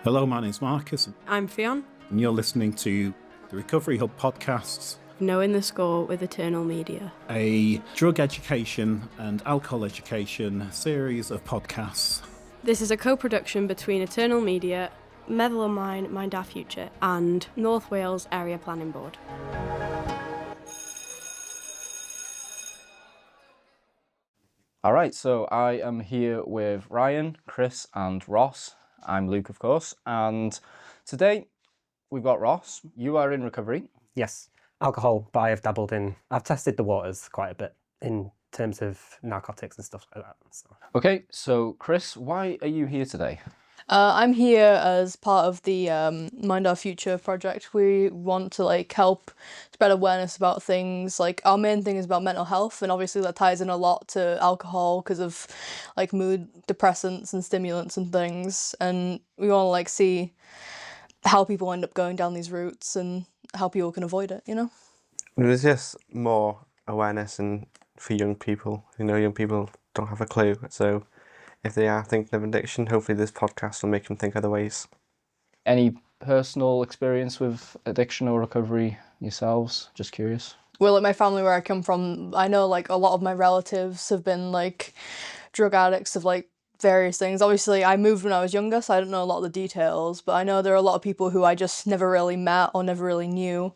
Hello, my name's Marcus, I'm Fionn. and you're listening to the Recovery Hub podcasts, Knowing the Score with Eternal Media. a drug education and alcohol education series of podcasts. This is a co-production between Eternal Media, Meddwl Ymlaen, Mind Our Future, and North Wales Area Planning Board. All right, so I am here with Ryan, Kris, and Ross. I'm Luke, of course, and today we've got Ross. You are in recovery. Yes, alcohol, but I've tested the waters quite a bit in terms of narcotics and stuff like that. So. Okay, so Kris, why are you here today? I'm here as part of the Mind Our Future project. We want to help spread awareness about things. Our main thing is about mental health, and obviously that ties in a lot to alcohol because of mood depressants and stimulants and things. And we want to see how people end up going down these routes and how people can avoid it. There's just more awareness and for young people. Young people don't have a clue, so if they are thinking of addiction, hopefully this podcast will make them think other ways. Any personal experience with addiction or recovery yourselves? Just curious. Well, my family where I come from, I know a lot of my relatives have been drug addicts of various things. Obviously, I moved when I was younger, so I don't know a lot of the details, but I know there are a lot of people who I just never really met or never really knew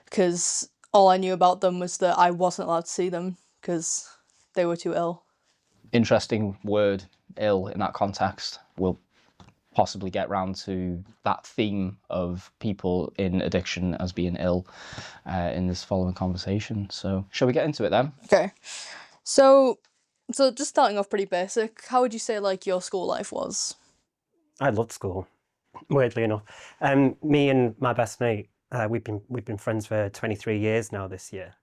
because all I knew about them was that I wasn't allowed to see them because they were too ill. Interesting word, ill, in that context. We'll possibly get round to that theme of people in addiction as being ill in this following conversation. So shall we get into it then? Okay. So just starting off pretty basic, how would you say your school life was? I loved school, weirdly enough. Me and my best mate, we've been friends for 23 years now this year.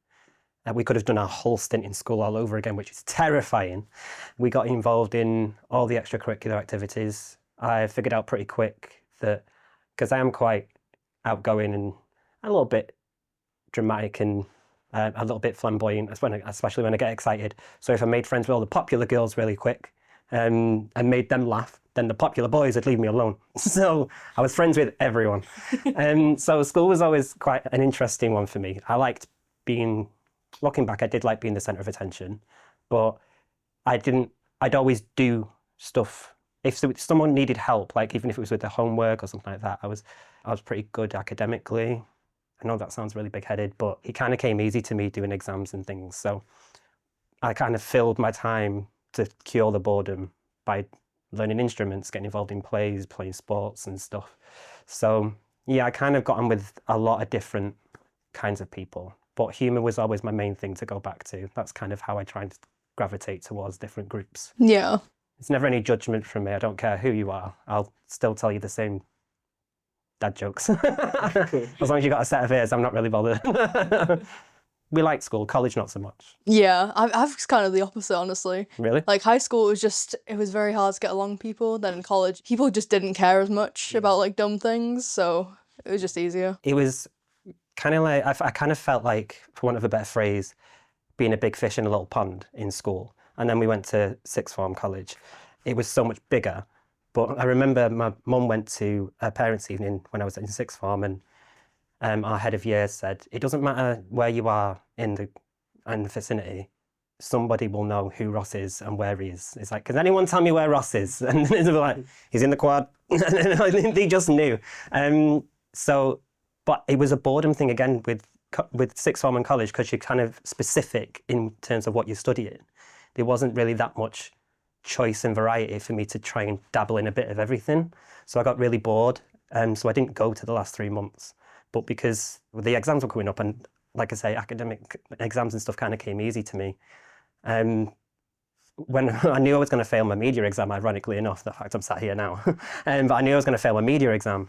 We could have done our whole stint in school all over again, which is terrifying. We got involved in all the extracurricular activities. I figured out pretty quick that, because I am quite outgoing and a little bit dramatic and a little bit flamboyant, especially when I get excited. So if I made friends with all the popular girls really quick and made them laugh, then the popular boys would leave me alone. So I was friends with everyone. So school was always quite an interesting one for me. I liked looking back, I did like being the centre of attention, but I'd always do stuff. If someone needed help, even if it was with their homework or something like that, I was pretty good academically. I know that sounds really big-headed, but it kind of came easy to me doing exams and things. So I kind of filled my time to cure the boredom by learning instruments, getting involved in plays, playing sports and stuff. So yeah, I kind of got on with a lot of different kinds of people. But humour was always my main thing to go back to. That's kind of how I tried to gravitate towards different groups. Yeah. It's never any judgment from me. I don't care who you are. I'll still tell you the same dad jokes. As long as you got a set of ears, I'm not really bothered. We liked school, college not so much. Yeah, I've kind of the opposite, honestly. Really? High school, it was very hard to get along with people. Then in college, people just didn't care as much about dumb things, so it was just easier. It was kind of I kind of felt for want of a better phrase, being a big fish in a little pond in school. And then we went to sixth form college. It was so much bigger. But I remember my mum went to a parents' evening when I was in sixth form, and our head of year said, it doesn't matter where you are in the vicinity, somebody will know who Ross is and where he is. It's can anyone tell me where Ross is? And they were he's in the quad. They just knew. But it was a boredom thing again with sixth form and college, because you're kind of specific in terms of what you're studying. There wasn't really that much choice and variety for me to try and dabble in a bit of everything. So I got really bored, so I didn't go to the last 3 months. But because the exams were coming up, and like I say, academic exams and stuff kind of came easy to me. When I knew I was going to fail my media exam, ironically enough, the fact I'm sat here now, but I knew I was going to fail my media exam.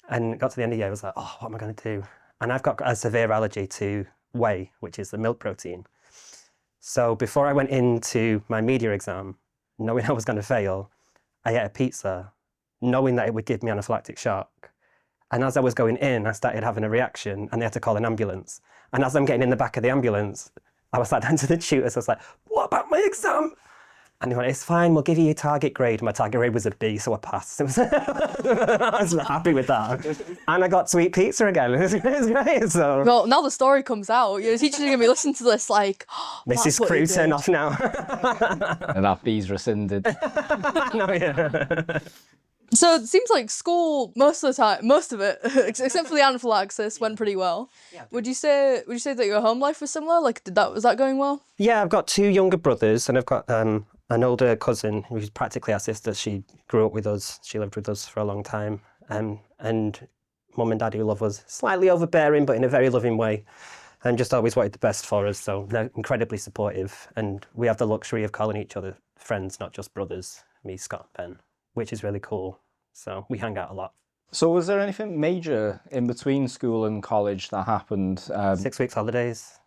And got to the end of the year, I was like, oh, what am I going to do? And I've got a severe allergy to whey, which is the milk protein. So before I went into my media exam, knowing I was going to fail, I ate a pizza, knowing that it would give me anaphylactic shock. And as I was going in, I started having a reaction, and they had to call an ambulance. And as I'm getting in the back of the ambulance, I was down to the tutors, I was like, what about my exam? And he went, it's fine, we'll give you your target grade. My target grade was a B, so I passed. I was happy with that. And I got to eat pizza again. It was great. So. Well, now the story comes out. Your teachers are going to be listening to this like, Mrs. Crew, turn off now. And that B's rescinded. No, yeah. So it seems like school, most of the time, most of it, except for the anaphylaxis, went pretty well. Yeah. Would you say that your home life was similar? Like, was that going well? Yeah, I've got 2 younger brothers, and I've got an older cousin who's practically our sister. She grew up with us. She lived with us for a long time. And mum and dad who love us, slightly overbearing, but in a very loving way, and just always wanted the best for us. So they're incredibly supportive, and we have the luxury of calling each other friends, not just brothers. Me, Scott, Ben, which is really cool. So we hang out a lot. So was there anything major in between school and college that happened? 6 weeks holidays.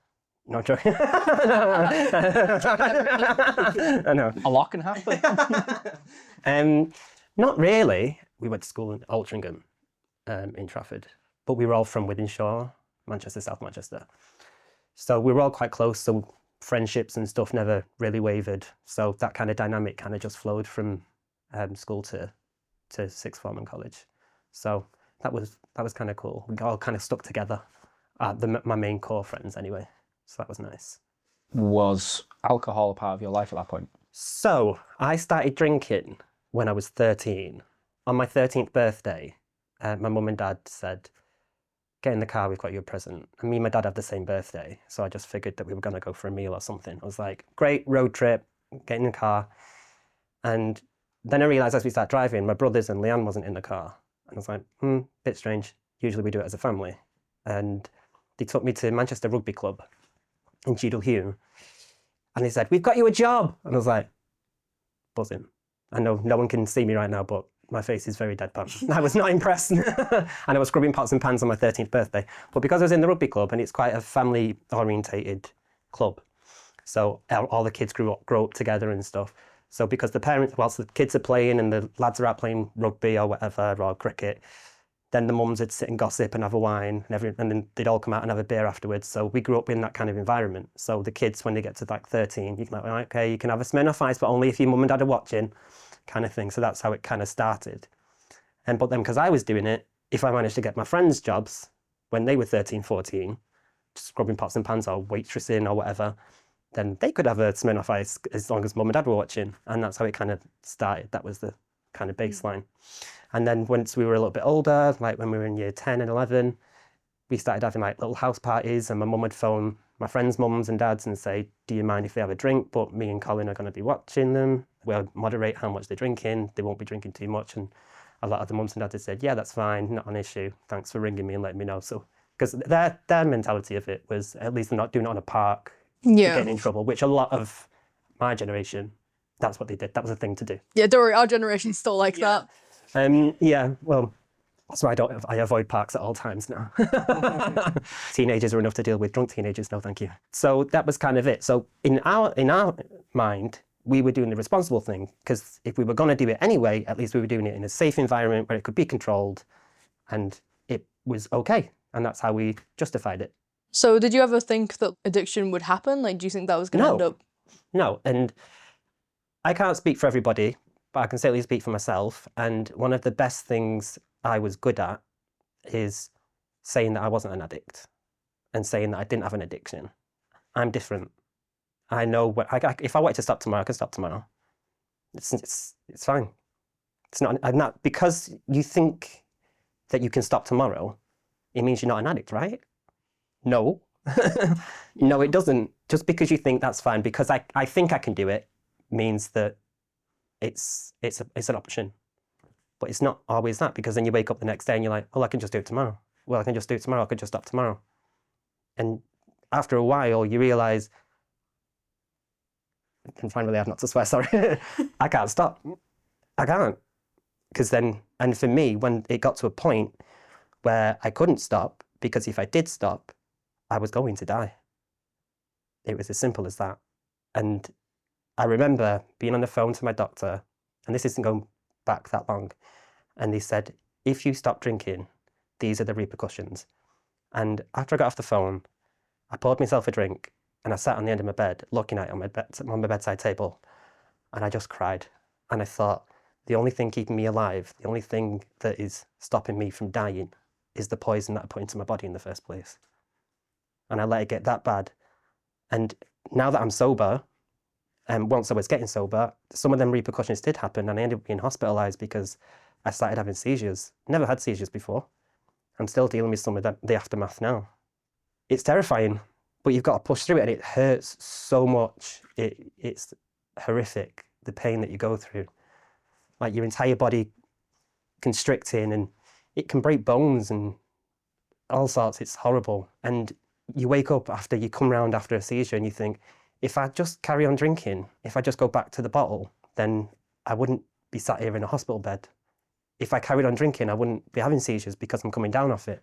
No joking. I know. A lot can happen. Not really. We went to school in Altrincham, in Trafford, but we were all from Wythenshawe, Manchester, South Manchester. So we were all quite close, so friendships and stuff never really wavered. So that kind of dynamic kind of just flowed from school to sixth form and college. So that was kind of cool. We all kind of stuck together. My main core friends anyway. So that was nice. Was alcohol a part of your life at that point? So I started drinking when I was 13. On my 13th birthday, my mum and dad said, get in the car, we've got you a present. And me and my dad have the same birthday. So I just figured that we were going to go for a meal or something. I was like, great, road trip, get in the car. And then I realised as we started driving, my brothers and Leanne wasn't in the car. And I was like, bit strange. Usually we do it as a family. And they took me to Manchester Rugby Club in Cheadle Hulme. And they said, we've got you a job. And I was like, buzzing. I know no one can see me right now, but my face is very deadpan. I was not impressed. And I was scrubbing pots and pans on my 13th birthday. But because I was in the rugby club, and it's quite a family-orientated club, so all the kids grow up together and stuff. So because the parents, whilst the kids are playing and the lads are out playing rugby or whatever, or cricket, then the mums would sit and gossip and have a wine, and then they'd all come out and have a beer afterwards. So we grew up in that kind of environment. So the kids, when they get to like 13, you can like, okay, you can have a Smirnoff Ice, but only if your mum and dad are watching, kind of thing. So that's how it kind of started. But then because I was doing it, if I managed to get my friends jobs when they were 13, 14, just scrubbing pots and pans or waitressing or whatever, then they could have a Smirnoff Ice as long as mum and dad were watching. And that's how it kind of started. That was the kind of baseline. And then once we were a little bit older, like when we were in year 10 and 11, we started having like little house parties, and my mum would phone my friends' mums and dads and say, do you mind if they have a drink? But me and Colin are going to be watching them. We'll moderate how much they're drinking. They won't be drinking too much. And a lot of the mums and dads had said, yeah, that's fine, not an issue. Thanks for ringing me and letting me know. So, because their mentality of it was, at least they're not doing it on a park, getting in trouble, which a lot of my generation, that's what they did. That was a thing to do. Yeah, don't worry, our generation's still like that. Yeah, well, that's why I avoid parks at all times now. Teenagers are enough to deal with. Drunk teenagers, no thank you. So that was kind of it. So in our mind, we were doing the responsible thing, because if we were going to do it anyway, at least we were doing it in a safe environment where it could be controlled, and it was okay. And that's how we justified it. So did you ever think that addiction would happen? Like, do you think that was going to end up? No, and I can't speak for everybody, but I can certainly speak for myself. And one of the best things I was good at is saying that I wasn't an addict and saying that I didn't have an addiction. I'm different. I know if I wanted to stop tomorrow, I can stop tomorrow. It's fine. It's not. I'm not, because you think that you can stop tomorrow, it means you're not an addict, right? No. No, it doesn't. Just because you think that's fine, because I think I can do it, means that it's an option. But it's not always that, because then you wake up the next day and you're like, oh, I can just do it tomorrow. Well, I can just do it tomorrow. I could just stop tomorrow. And after a while, you realise, I'm trying really hard not to swear, sorry. I can't stop. I can't. Because then, and for me, when it got to a point where I couldn't stop, because if I did stop, I was going to die. It was as simple as that. And I remember being on the phone to my doctor, and this isn't going back that long, and they said, if you stop drinking, these are the repercussions. And after I got off the phone, I poured myself a drink, and I sat on the end of my bed, looking at it on my bedside table, And I just cried. And I thought, the only thing keeping me alive, the only thing that is stopping me from dying is the poison that I put into my body in the first place. And I let it get that bad. And now that I'm sober, and once I was getting sober, some of them repercussions did happen, and I ended up being hospitalised because I started having seizures. Never had seizures before. I'm still dealing with some of the aftermath now. It's terrifying, but you've got to push through it, and it hurts so much. It's horrific, the pain that you go through. Like your entire body constricting, and it can break bones and all sorts. It's horrible. And you wake up after you come round after a seizure and you think, if I just carry on drinking, if I just go back to the bottle, then I wouldn't be sat here in a hospital bed. If I carried on drinking, I wouldn't be having seizures because I'm coming down off it.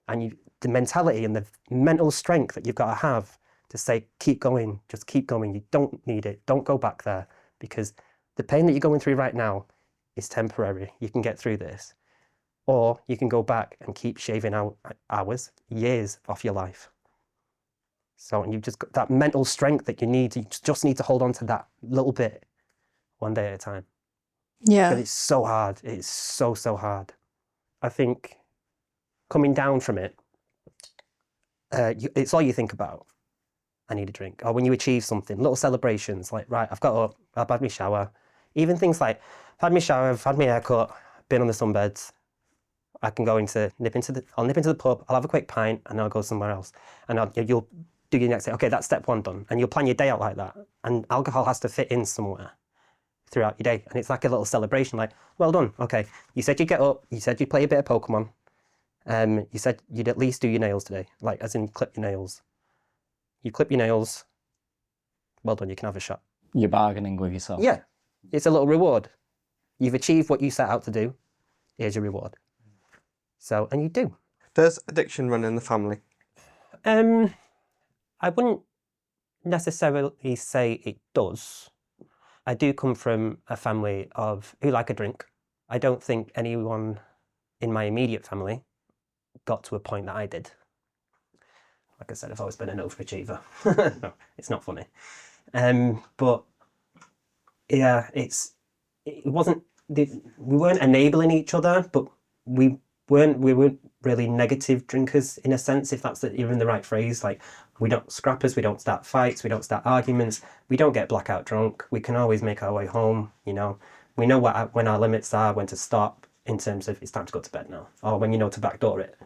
And the mentality and the mental strength that you've got to have to say, keep going, just keep going. You don't need it. Don't go back there, because the pain that you're going through right now is temporary. You can get through this. Or you can go back and keep shaving out hours, years off your life. So, and you've just got that mental strength that you need. You just need to hold on to that little bit, one day at a time. Yeah. But it's so hard. It's so, so hard. I think coming down from it, it's all you think about. I need a drink. Or when you achieve something, little celebrations, like, right, I've got up, I've had my shower. Even things like, I've had my shower, I've had my haircut, been on the sunbeds. I can go I'll nip into the pub, I'll have a quick pint, and I'll go somewhere else. And you'll do your next day. Okay, that's step one done. And you'll plan your day out like that. And alcohol has to fit in somewhere throughout your day. And it's like a little celebration, like, well done. Okay, you said you'd get up, you said you'd play a bit of Pokemon. You said you'd at least do your nails today, like as in clip your nails. You clip your nails, well done, you can have a shot. You're bargaining with yourself. Yeah, it's a little reward. You've achieved what you set out to do, here's your reward. So, and you do. Does addiction run in the family? I wouldn't necessarily say it does. I do come from a family who like a drink. I don't think anyone in my immediate family got to a point that I did. Like I said, I've always been an overachiever. No, it's not funny. But yeah, we weren't enabling each other, but we weren't really negative drinkers in a sense, if that's even the right phrase. Like, we don't scrappers, we don't start fights, we don't start arguments, we don't get blackout drunk. We can always make our way home, you know. We know when our limits are, when to stop, in terms of it's time to go to bed now, or when you know to backdoor it.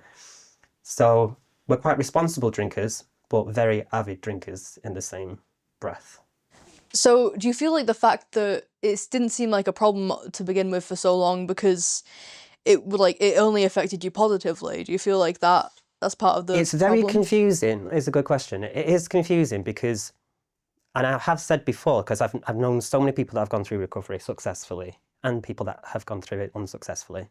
So we're quite responsible drinkers, but very avid drinkers in the same breath. So do you feel like the fact that it didn't seem like a problem to begin with for so long because it only affected you positively? Do you feel like that's part of the It's very problem? confusing. It's a good question. It is confusing because, and I have said before, because I've known so many people that have gone through recovery successfully and people that have gone through it unsuccessfully.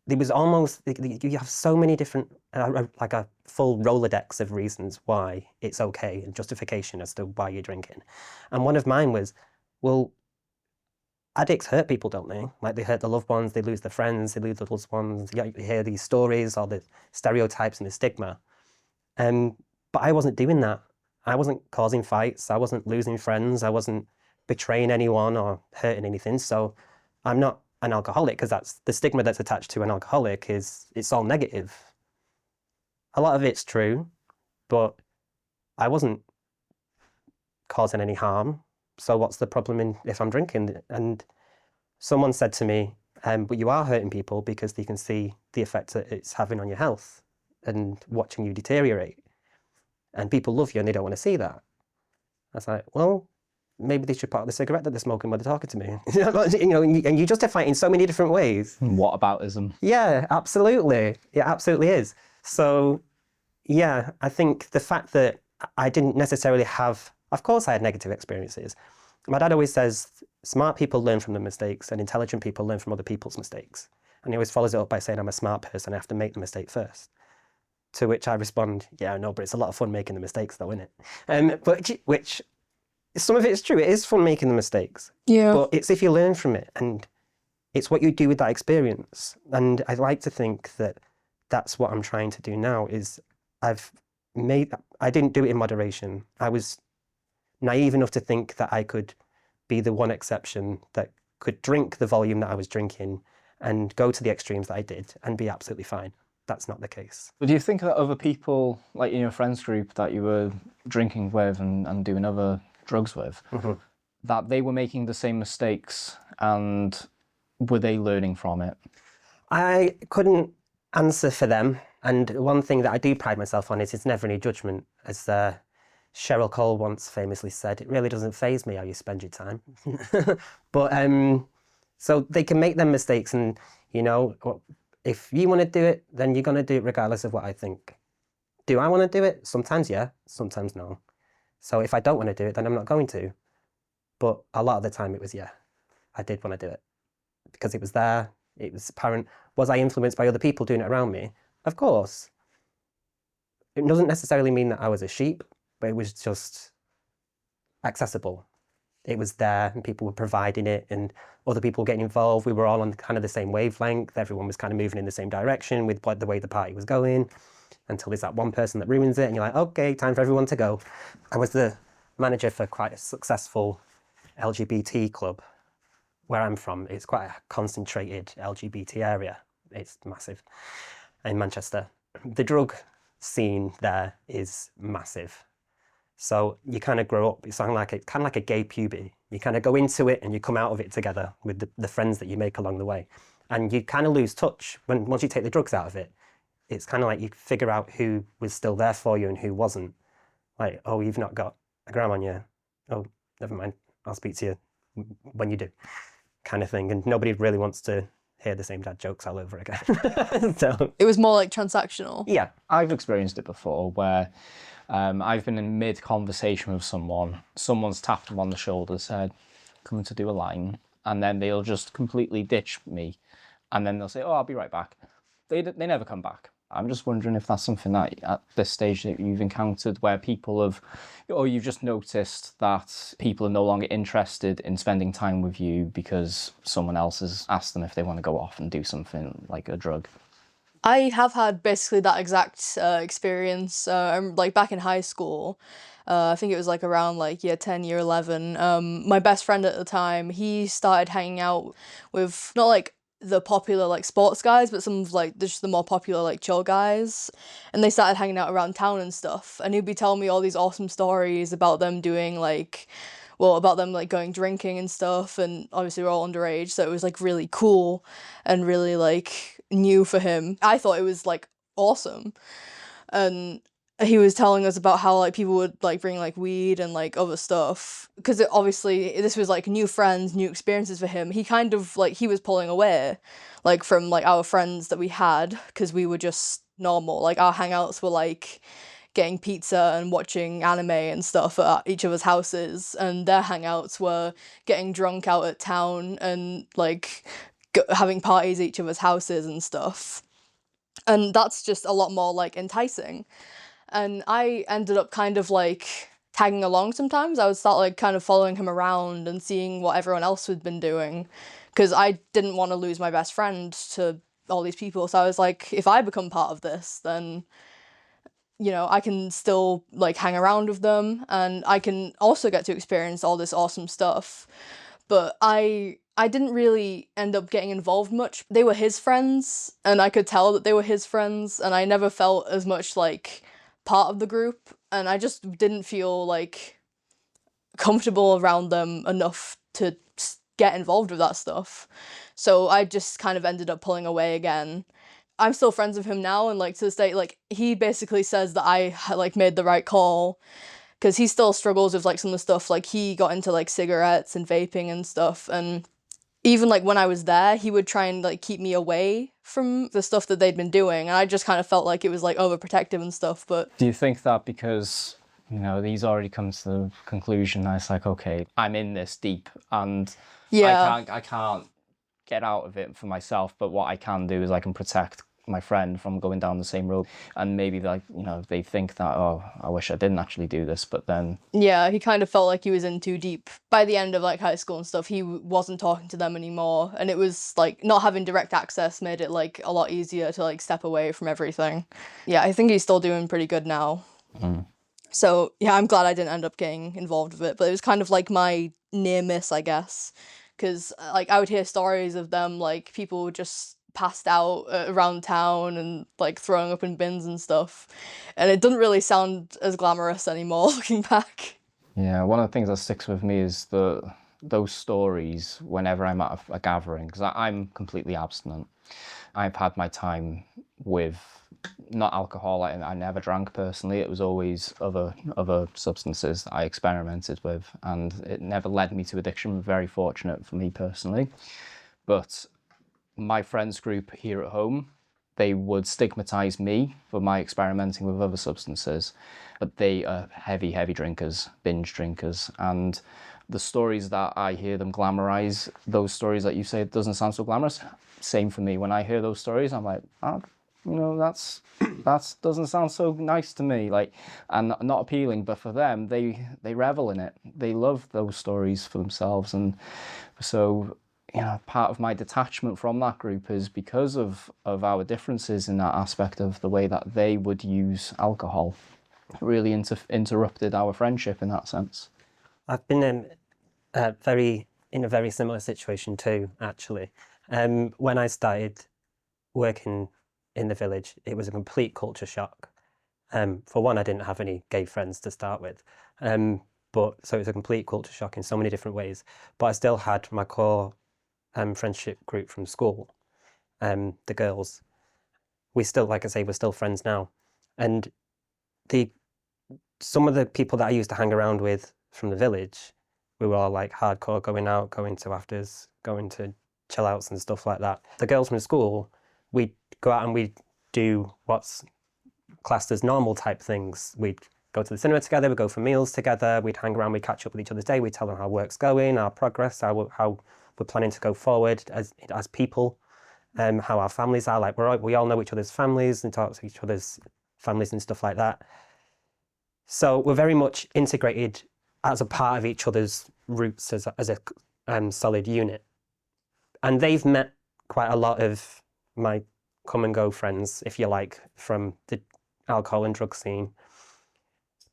There was almost, you have so many different, like a full Rolodex of reasons why it's okay and justification as to why you're drinking. And one of mine was, well, addicts hurt people, don't they? Like, they hurt their loved ones, they lose their friends, they lose their loved ones. You hear these stories, all the stereotypes and the stigma. But I wasn't doing that. I wasn't causing fights, I wasn't losing friends, I wasn't betraying anyone or hurting anything. So I'm not an alcoholic, because that's the stigma that's attached to an alcoholic, is it's all negative. A lot of it's true, but I wasn't causing any harm. So what's the problem if I'm drinking? And someone said to me, but you are hurting people because they can see the effect that it's having on your health and watching you deteriorate. And people love you and they don't want to see that. I was like, well, maybe they should part of the cigarette that they're smoking while they're talking to me. You know, and you justify it in so many different ways. Whataboutism. Yeah, absolutely. It absolutely is. So, yeah, I think the fact that I didn't necessarily have, of course I had negative experiences. My dad always says, smart people learn from their mistakes and intelligent people learn from other people's mistakes. And he always follows it up by saying, I'm a smart person, I have to make the mistake first. To which I respond, yeah, I know, but it's a lot of fun making the mistakes though, isn't it? But which, some of it is true, it is fun making the mistakes. Yeah. But it's if you learn from it, and it's what you do with that experience. And I like to think that that's what I'm trying to do now, is I didn't do it in moderation. I was naive enough to think that I could be the one exception that could drink the volume that I was drinking and go to the extremes that I did and be absolutely fine. That's not the case. But do you think that other people, like in your friends group that you were drinking with and doing other drugs with, that they were making the same mistakes, and were they learning from it? I couldn't answer for them. And one thing that I do pride myself on is it's never any judgment. As Cheryl Cole once famously said, it really doesn't faze me how you spend your time. But so they can make them mistakes, and you know, if you want to do it, then you're going to do it regardless of what I think. Do I want to do it? Sometimes yeah, sometimes no. So if I don't want to do it, then I'm not going to. But a lot of the time it was yeah, I did want to do it because it was there, it was apparent. Was I influenced by other people doing it around me? Of course. It doesn't necessarily mean that I was a sheep, but it was just accessible. It was there and people were providing it and other people were getting involved. We were all on kind of the same wavelength. Everyone was kind of moving in the same direction with the way the party was going, until there's that one person that ruins it and you're like, okay, time for everyone to go. I was the manager for quite a successful LGBT club where I'm from. It's quite a concentrated LGBT area. It's massive in Manchester. The drug scene there is massive. So you kind of grow up, it's kind of like a gay puberty. You kind of go into it and you come out of it together with the friends that you make along the way. And you kind of lose touch once you take the drugs out of it. It's kind of like you figure out who was still there for you and who wasn't. Like, oh, you've not got a gram on you. Oh, never mind. I'll speak to you when you do, kind of thing. And nobody really wants to hear the same dad jokes all over again. So It was more like transactional. yeah. I've experienced it before where I've been in mid-conversation with someone's tapped them on the shoulder, said, coming to do a line, and then they'll just completely ditch me, and then they'll say, oh, I'll be right back. They never come back. I'm just wondering if that's something that at this stage that you've encountered where people have, or you've just noticed that people are no longer interested in spending time with you because someone else has asked them if they want to go off and do something like a drug. I have had basically that exact experience. Like back in high school, I think it was like around like year 10, year 11. My best friend at the time, he started hanging out with not like the popular like sports guys, but some of like just the more popular like chill guys, and they started hanging out around town and stuff. And he'd be telling me all these awesome stories about them doing like, well, about them like going drinking and stuff. And obviously we're all underage, so it was like really cool and really like new for him. I thought it was like awesome. And he was telling us about how like people would like bring like weed and like other stuff, because obviously this was like new friends, new experiences for him. He kind of like, he was pulling away like from like our friends that we had, because we were just normal. Like our hangouts were like getting pizza and watching anime and stuff at each other's houses, and their hangouts were getting drunk out at town and like having parties at each other's houses and stuff. And that's just a lot more like enticing. And I ended up kind of like tagging along sometimes. I would start like kind of following him around and seeing what everyone else had been doing, because I didn't want to lose my best friend to all these people. So I was like, if I become part of this, then, you know, I can still like hang around with them and I can also get to experience all this awesome stuff. But I didn't really end up getting involved much. They were his friends and I could tell that they were his friends, and I never felt as much like part of the group, and I just didn't feel like comfortable around them enough to get involved with that stuff. So I just kind of ended up pulling away again. I'm still friends with him now, and like to this day, like he basically says that I like made the right call, because he still struggles with like some of the stuff. Like he got into like cigarettes and vaping and stuff, and even like when I was there, he would try and like keep me away from the stuff that they'd been doing, and I just kind of felt like it was like overprotective and stuff. But Do you think that because, you know, he's already come to the conclusion that it's like, okay, I'm in this deep and yeah, I can't get out of it for myself, but what I can do is I can protect my friend from going down the same road. And maybe like, you know, they think that, oh, I wish I didn't actually do this, but then yeah, he kind of felt like he was in too deep. By the end of like high school and stuff, he wasn't talking to them anymore, and it was like not having direct access made it like a lot easier to like step away from everything. Yeah, I think he's still doing pretty good now. So yeah, I'm glad I didn't end up getting involved with it, but it was kind of like my near miss, I guess, because like I would hear stories of them, like people just passed out around town and like throwing up in bins and stuff, and it doesn't really sound as glamorous anymore looking back. Yeah, one of the things that sticks with me is those stories whenever I'm at a gathering, because I'm completely abstinent. I've had my time with not alcohol. I never drank personally. It was always other substances that I experimented with, and it never led me to addiction. Very fortunate for me personally. But my friends group here at home, they would stigmatize me for my experimenting with other substances, but they are heavy drinkers, binge drinkers, and the stories that I hear them glamorize, those stories that you say it doesn't sound so glamorous, same for me. When I hear those stories, I'm like, oh, that's doesn't sound so nice to me, like, and not appealing. But for them, they revel in it. They love those stories for themselves, and so part of my detachment from that group is because of our differences in that aspect of the way that they would use alcohol. It really interrupted our friendship in that sense. I've been in a very similar situation too, actually. When I started working in the village, it was a complete culture shock. For one, I didn't have any gay friends to start with, so it was a complete culture shock in so many different ways. But I still had my core friendship group from school, the girls. We still, like I say, we're still friends now. And some of the people that I used to hang around with from the village, we were all like hardcore, going out, going to afters, going to chill outs and stuff like that. The girls from school, we'd go out and we'd do what's classed as normal type things. We'd go to the cinema together, we'd go for meals together, we'd hang around, we'd catch up with each other's day, we'd tell them how work's going, our progress, how we're planning to go forward as people, how our families are. Like we all know each other's families and talk to each other's families and stuff like that. So we're very much integrated as a part of each other's roots as a solid unit. And they've met quite a lot of my come and go friends, if you like, from the alcohol and drug scene.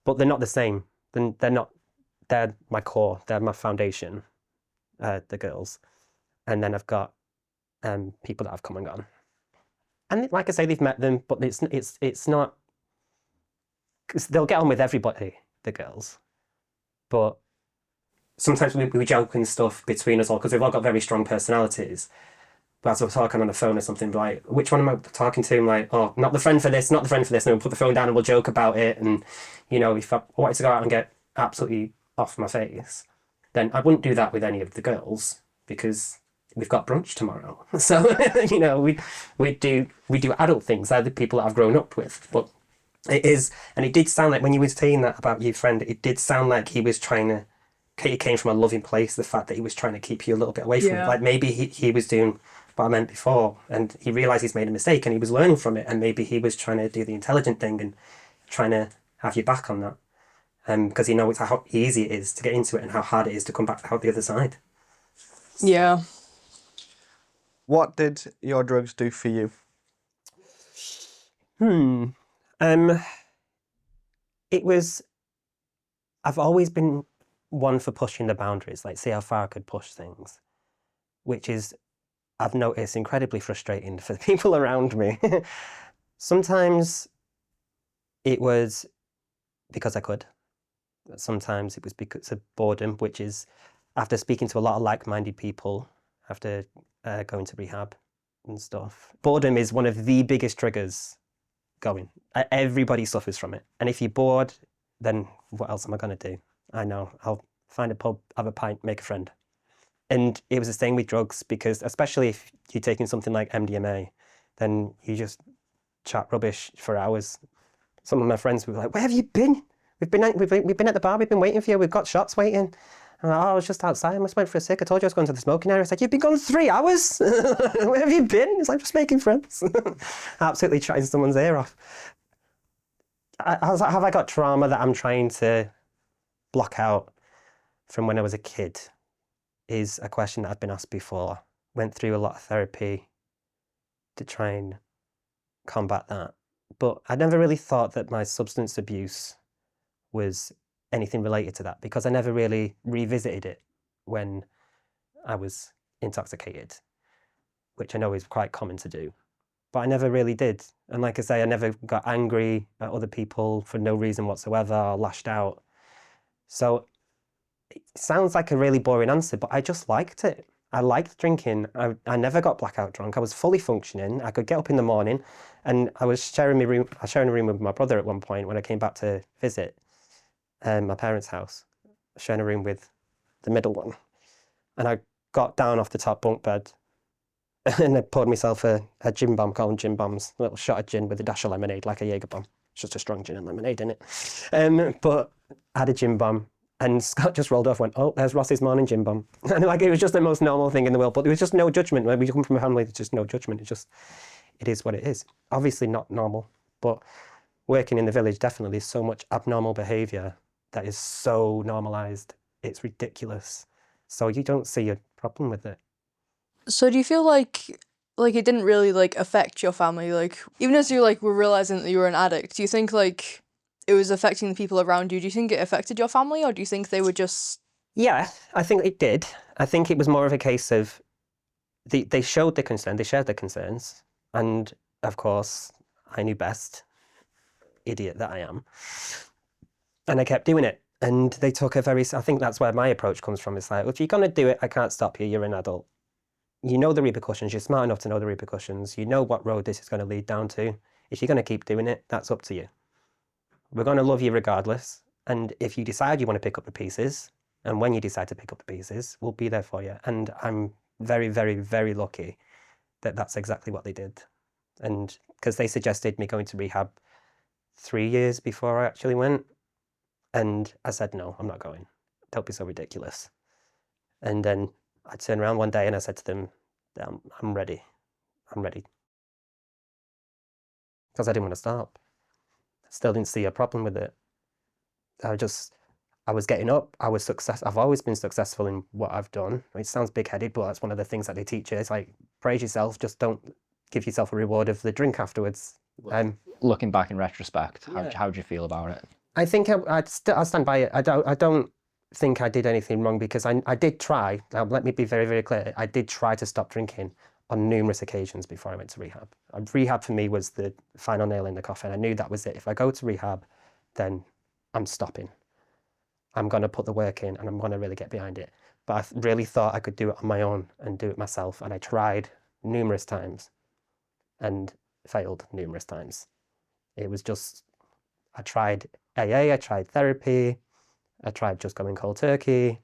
But they're not the same. They're my core, they're my foundation, the girls. And then I've got people that have come and gone. And like I say, they've met them, but it's not, because they'll get on with everybody, the girls. But sometimes we joke and stuff between us all, because we've all got very strong personalities. But as we're talking on the phone or something, like, which one am I talking to? I'm like, oh, not the friend for this, not the friend for this. And we'll put the phone down and we'll joke about it. And, if I wanted to go out and get absolutely off my face, then I wouldn't do that with any of the girls, because we've got brunch tomorrow. So, we do adult things. They're the people that I've grown up with. But it is, and it did sound like when you were saying that about your friend, it did sound like he was trying to, it came from a loving place, the fact that he was trying to keep you a little bit away from it. Like maybe he was doing what I meant before, and he realised he's made a mistake and he was learning from it, and maybe he was trying to do the intelligent thing and trying to have you back on that. Because he knows how easy it is to get into it and how hard it is to come back out the other side. Yeah. What did your drugs do for you? It was, I've always been one for pushing the boundaries, like see how far I could push things, which is, I've noticed, incredibly frustrating for the people around me. Sometimes it was because I could. Sometimes it was because of boredom, which is after speaking to a lot of like-minded people, after going to rehab and stuff. Boredom is one of the biggest triggers going. Everybody suffers from it. And if you're bored, then what else am I going to do? I know, I'll find a pub, have a pint, make a friend. And it was the same with drugs, because especially if you're taking something like MDMA, then you just chat rubbish for hours. Some of my friends were like, where have you been? We've been at the bar, we've been waiting for you, we've got shots waiting. I'm like, oh, I was just outside, I just went for a cig, I told you I was going to the smoking area. It's like, you've been gone 3 hours? Where have you been? It's like, just making friends. Absolutely chatting someone's ear off. Have I got trauma that I'm trying to block out from when I was a kid? Is a question that I've been asked before. Went through a lot of therapy to try and combat that. But I never really thought that my substance abuse was anything related to that, because I never really revisited it when I was intoxicated, which I know is quite common to do. But I never really did. And like I say, I never got angry at other people for no reason whatsoever or lashed out. So it sounds like a really boring answer, but I just liked it. I liked drinking. I never got blackout drunk. I was fully functioning. I could get up in the morning, and I was sharing a room with my brother at one point when I came back to visit my parents' house, sharing a room with the middle one. And I got down off the top bunk bed and I poured myself a gin bomb, call them gin bombs, a little shot of gin with a dash of lemonade, like a Jaeger bomb. It's just a strong gin and lemonade in it. But I had a gin bomb, and Scott just rolled off, went, "Oh, there's Ross's morning gin bomb." And like, it was just the most normal thing in the world, but there was just no judgment. When we come from a family, there's just no judgment. It is what it is. Obviously not normal, but working in the village, definitely so much abnormal behaviour that is so normalised. It's ridiculous. So you don't see a problem with it. So do you feel like it didn't really like affect your family? Like, even as you like were realizing that you were an addict, do you think like it was affecting the people around you? Do you think it affected your family, or do you think they were just... Yeah, I think it did. I think it was more of a case of they showed their concern, they shared their concerns, and of course I knew best, idiot that I am, and I kept doing it. And they took I think that's where my approach comes from. It's like, well, if you're going to do it, I can't stop you. You're an adult. You know the repercussions. You're smart enough to know the repercussions. You know what road this is going to lead down to. If you're going to keep doing it, that's up to you. We're going to love you regardless. And if you decide you want to pick up the pieces, and when you decide to pick up the pieces, we'll be there for you. And I'm very, very, very lucky that that's exactly what they did. And because they suggested me going to rehab 3 years before I actually went. And I said, no, I'm not going. Don't be so ridiculous. And then I turned around one day and I said to them, I'm ready. I'm ready. Because I didn't want to stop. Still didn't see a problem with it. I was getting up. I've always been successful in what I've done. It sounds big-headed, but that's one of the things that they teach you. It's like, praise yourself, just don't give yourself a reward of the drink afterwards. Looking back in retrospect, how do you feel about it? I think I stand by it. I don't think I did anything wrong, because I did try. Now, let me be very, very clear. I did try to stop drinking on numerous occasions before I went to rehab. Rehab for me was the final nail in the coffin. I knew that was it. If I go to rehab, then I'm stopping. I'm going to put the work in and I'm going to really get behind it. But I really thought I could do it on my own and do it myself. And I tried numerous times and failed numerous times. It was just, I tried AA, I tried therapy, I tried just going cold turkey.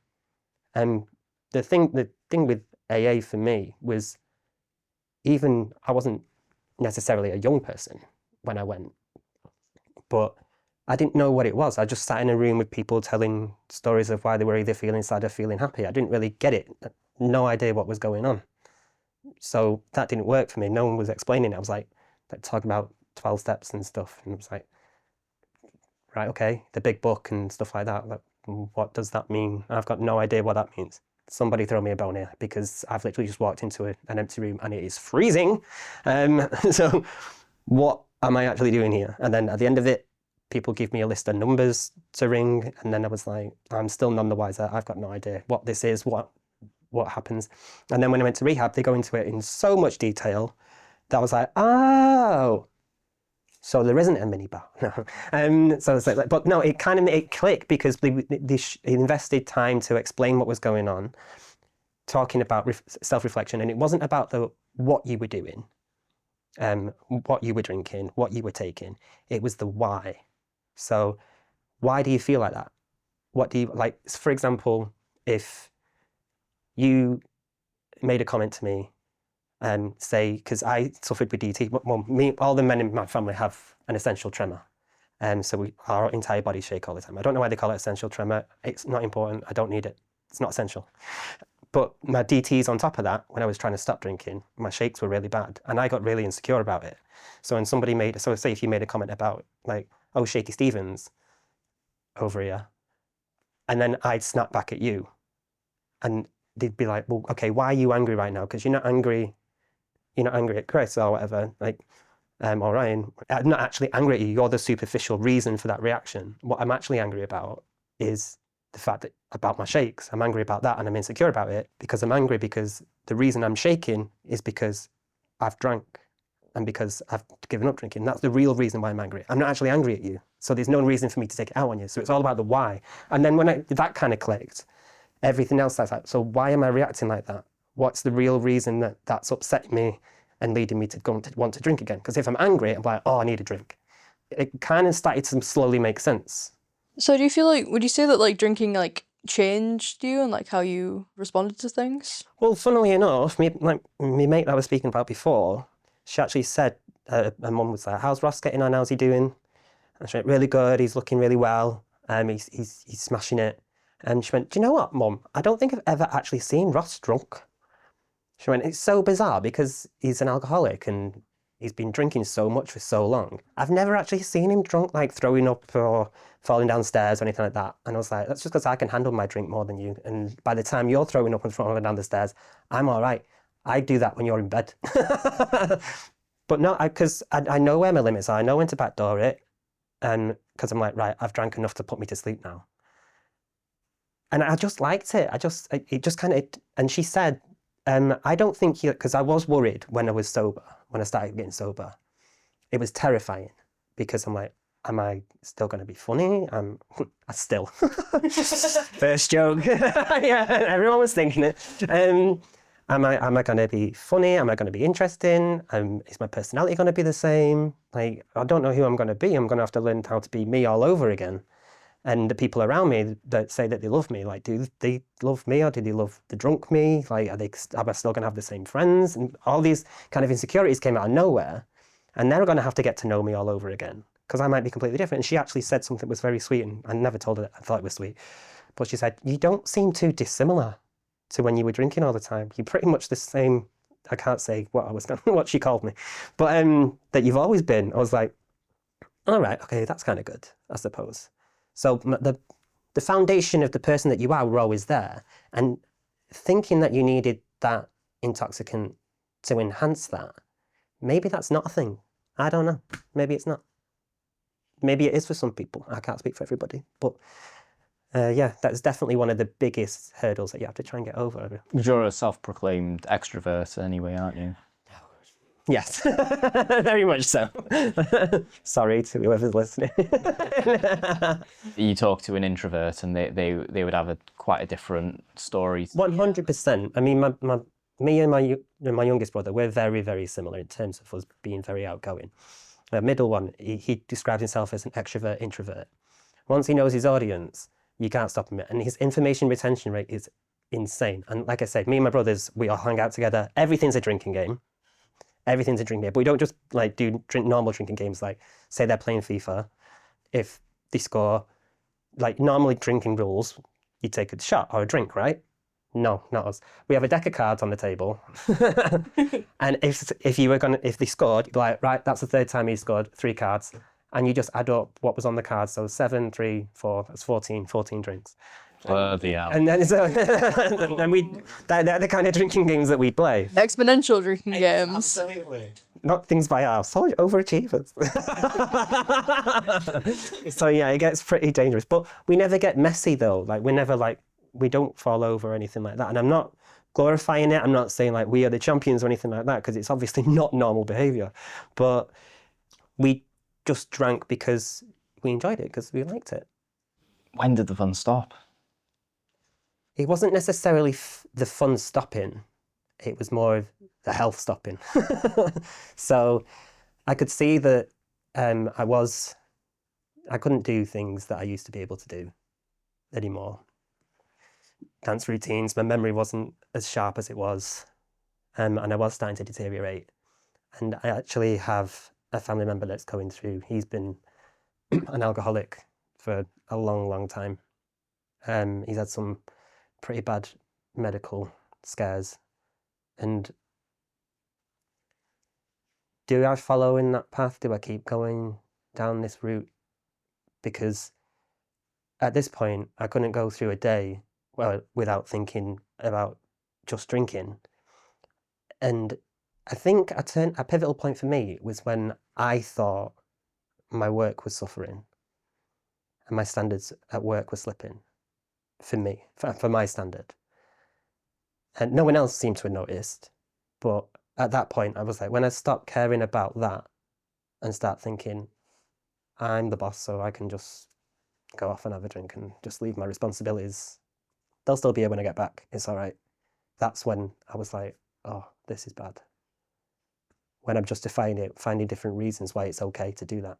And the thing with AA for me was, even I wasn't necessarily a young person when I went, but I didn't know what it was. I just sat in a room with people telling stories of why they were either feeling sad or feeling happy. I didn't really get it. No idea what was going on. So that didn't work for me. No one was explaining it. I was like talking about 12 steps and stuff. And I was like, right, okay, the big book and stuff like that. Like, what does that mean? I've got no idea what that means. Somebody throw me a bone here, because I've literally just walked into an empty room and it is freezing. So what am I actually doing here? And then at the end of it, people give me a list of numbers to ring. And then I was like, I'm still none the wiser. I've got no idea what this is, what happens. And then when I went to rehab, they go into it in so much detail that I was like, oh, so there isn't a minibar. No. So it's like, but no, it clicked, because they invested time to explain what was going on, talking about self-reflection, and it wasn't about what you were doing, what you were drinking, what you were taking. It was the why. So why do you feel like that? What do you like? For example, if you made a comment to me, say, because I suffered with DT. Well, all the men in my family have an essential tremor. So our entire bodies shake all the time. I don't know why they call it essential tremor. It's not important. I don't need it. It's not essential. But my DTs on top of that, when I was trying to stop drinking, my shakes were really bad. And I got really insecure about it. So when say if you made a comment about like, oh, Shaky Stevens over here, and then I'd snap back at you. And they'd be like, well, okay, why are you angry right now? Because you're not angry at Kris or whatever. Like, or Ryan, I'm not actually angry at you. You're the superficial reason for that reaction. What I'm actually angry about is the fact that about my shakes. I'm angry about that and I'm insecure about it because I'm angry because the reason I'm shaking is because I've drank and because I've given up drinking. That's the real reason why I'm angry. I'm not actually angry at you. So there's no reason for me to take it out on you. So it's all about the why. And then when that kind of clicked, everything else starts like, so why am I reacting like that? What's the real reason that that's upsetting me and leading me to go to want to drink again? Because if I'm angry, I'm like, oh, I need a drink. It kind of started to slowly make sense. So do you feel like, would you say that like drinking like changed you and like how you responded to things? Well, funnily enough, my mate that I was speaking about before, she actually said, her mum was like, how's Ross getting on? How's he doing? And she went, really good. He's looking really well. He's smashing it. And she went, do you know what, Mum? I don't think I've ever actually seen Ross drunk. She went, it's so bizarre because he's an alcoholic and he's been drinking so much for so long. I've never actually seen him drunk, like throwing up or falling downstairs or anything like that. And I was like, that's just because I can handle my drink more than you. And by the time you're throwing up and falling down the stairs, I'm all right. I do that when you're in bed. But no, because I know where my limits are. I know when to backdoor it. And because I'm like, right, I've drank enough to put me to sleep now. And I just liked it. It just kind of, and she said, I don't think you, because I was worried when I was sober, when I started getting sober. It was terrifying because I'm like, am I still going to be funny? I still. First joke. Yeah, everyone was thinking it. Am I going to be funny? Am I going to be interesting? Is my personality going to be the same? Like, I don't know who I'm going to be. I'm going to have to learn how to be me all over again. And the people around me that say that they love me, like, do they love me or do they love the drunk me? Like, am I still going to have the same friends? And all these kind of insecurities came out of nowhere. And they're going to have to get to know me all over again because I might be completely different. And she actually said something that was very sweet, and I never told her that I thought it was sweet. But she said, you don't seem too dissimilar to when you were drinking all the time. You're pretty much the same. I can't say what she called me, but that you've always been. I was like, all right, okay, that's kind of good, I suppose. So the foundation of the person that you are were always there. And thinking that you needed that intoxicant to enhance that, maybe that's not a thing. I don't know. Maybe it's not. Maybe it is for some people. I can't speak for everybody. But yeah, that's definitely one of the biggest hurdles that you have to try and get over. You're a self-proclaimed extrovert anyway, aren't you? Yes, very much so. Sorry to whoever's listening. You talk to an introvert and they would have quite a different story. 100%. I mean, me and my youngest brother, we're very, very similar in terms of us being very outgoing. The middle one, he describes himself as an extrovert introvert. Once he knows his audience, you can't stop him. And his information retention rate is insane. And like I said, me and my brothers, we all hang out together. Everything's a drinking game. Everything's a drinking game. But we don't just like do normal drinking games. Like, say they're playing FIFA. If they score, like normally drinking rules, you take a shot or a drink, right? No, not us. We have a deck of cards on the table. And if they scored, you'd be like, right, that's the third time he scored, 3 cards. And you just add up what was on the cards. So 7, 3, 4, that's 14 drinks. Bloody hell. And then they're the kind of drinking games that we play. Exponential drinking games. Absolutely. Not things by our solid overachievers. So yeah, it gets pretty dangerous. But we never get messy though. Like we don't fall over or anything like that. And I'm not glorifying it. I'm not saying like we are the champions or anything like that, because it's obviously not normal behaviour. But we just drank because we enjoyed it, because we liked it. When did the fun stop? It wasn't necessarily the fun stopping. It was more of the health stopping. So I could see that I couldn't do things that I used to be able to do anymore. Dance routines, my memory wasn't as sharp as it was. And I was starting to deteriorate. And I actually have a family member that's going through, he's been an alcoholic for a long, long time. He's had some pretty bad medical scares. And do I follow in that path? Do I keep going down this route? Because at this point, I couldn't go through a day without thinking about just drinking. And I think a pivotal point for me was when I thought my work was suffering and my standards at work were slipping for me, for my standard. And no one else seemed to have noticed. But at that point, I was like, when I stopped caring about that and start thinking, I'm the boss, so I can just go off and have a drink and just leave my responsibilities. They'll still be here when I get back. It's all right. That's when I was like, oh, this is bad. When I'm justifying it, finding different reasons why it's okay to do that.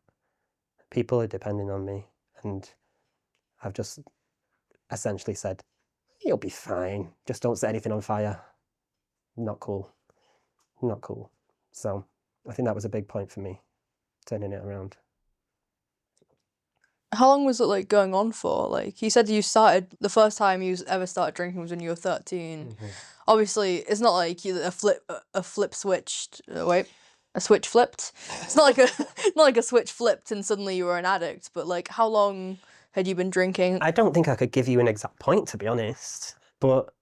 People are depending on me, and I've just essentially said, you'll be fine. Just don't set anything on fire. Not cool. Not cool. So I think that was a big point for me, turning it around. How long was it like going on for? Like you said, you started the first time you ever started drinking was when you were 13. Mm-hmm. Obviously, it's not like a switch flipped. It's not like not like a switch flipped and suddenly you were an addict. But like, how long had you been drinking? I don't think I could give you an exact point, to be honest. But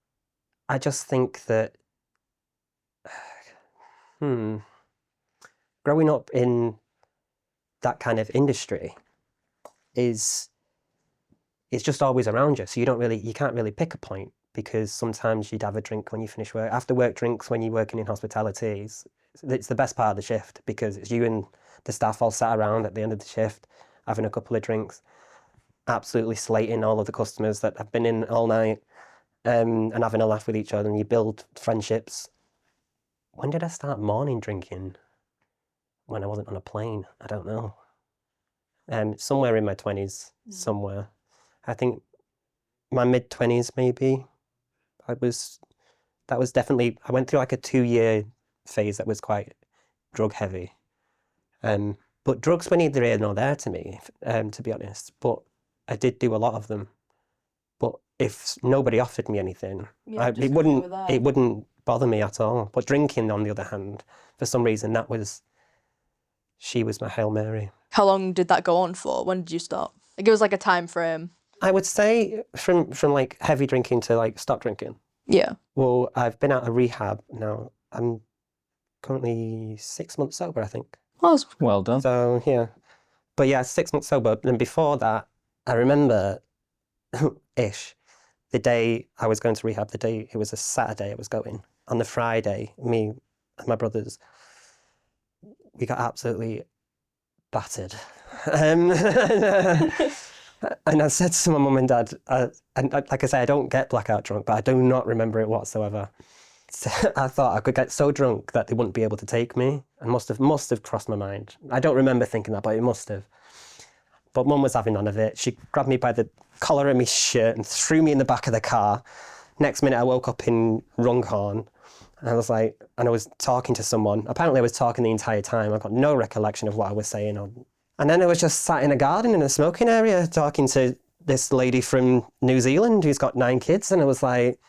I just think that growing up in that kind of industry is just always around you. So you can't really pick a point, because sometimes you'd have a drink when you finish work. After work drinks when you're working in hospitality, it's the best part of the shift, because it's you and the staff all sat around at the end of the shift, having a couple of drinks, absolutely slating all of the customers that have been in all night, and having a laugh with each other, and you build friendships. When did I start morning drinking? When I wasn't on a plane, I don't know. Somewhere in my 20s, somewhere. I think my mid-20s maybe. That was definitely, I went through like a 2-year phase that was quite drug heavy. But drugs were neither here nor there to me, to be honest. But I did do a lot of them. But if nobody offered me anything, it wouldn't bother me at all. But drinking, on the other hand, for some reason, she was my Hail Mary. How long did that go on for? When did you stop? Like, it was like a time frame. I would say from like heavy drinking to like stop drinking. Yeah. Well, I've been out of rehab now. I'm currently 6 months sober, I think. Oh, Well done. So, yeah. But yeah, 6 months sober. And before that, I remember, the day I was going to rehab, it was a Saturday I was going. On the Friday, me and my brothers, we got absolutely battered. And I said to my mum and dad, and like I say, I don't get blackout drunk, but I do not remember it whatsoever. So I thought I could get so drunk that they wouldn't be able to take me, and must have crossed my mind. I don't remember thinking that, but it must have. But Mum was having none of it. She grabbed me by the collar of my shirt and threw me in the back of the car. Next minute, I woke up in Runcorn, and I was talking to someone. Apparently, I was talking the entire time. I've got no recollection of what I was saying. And then I was just sat in a garden in a smoking area talking to this lady from New Zealand who's got 9 kids. And I was like,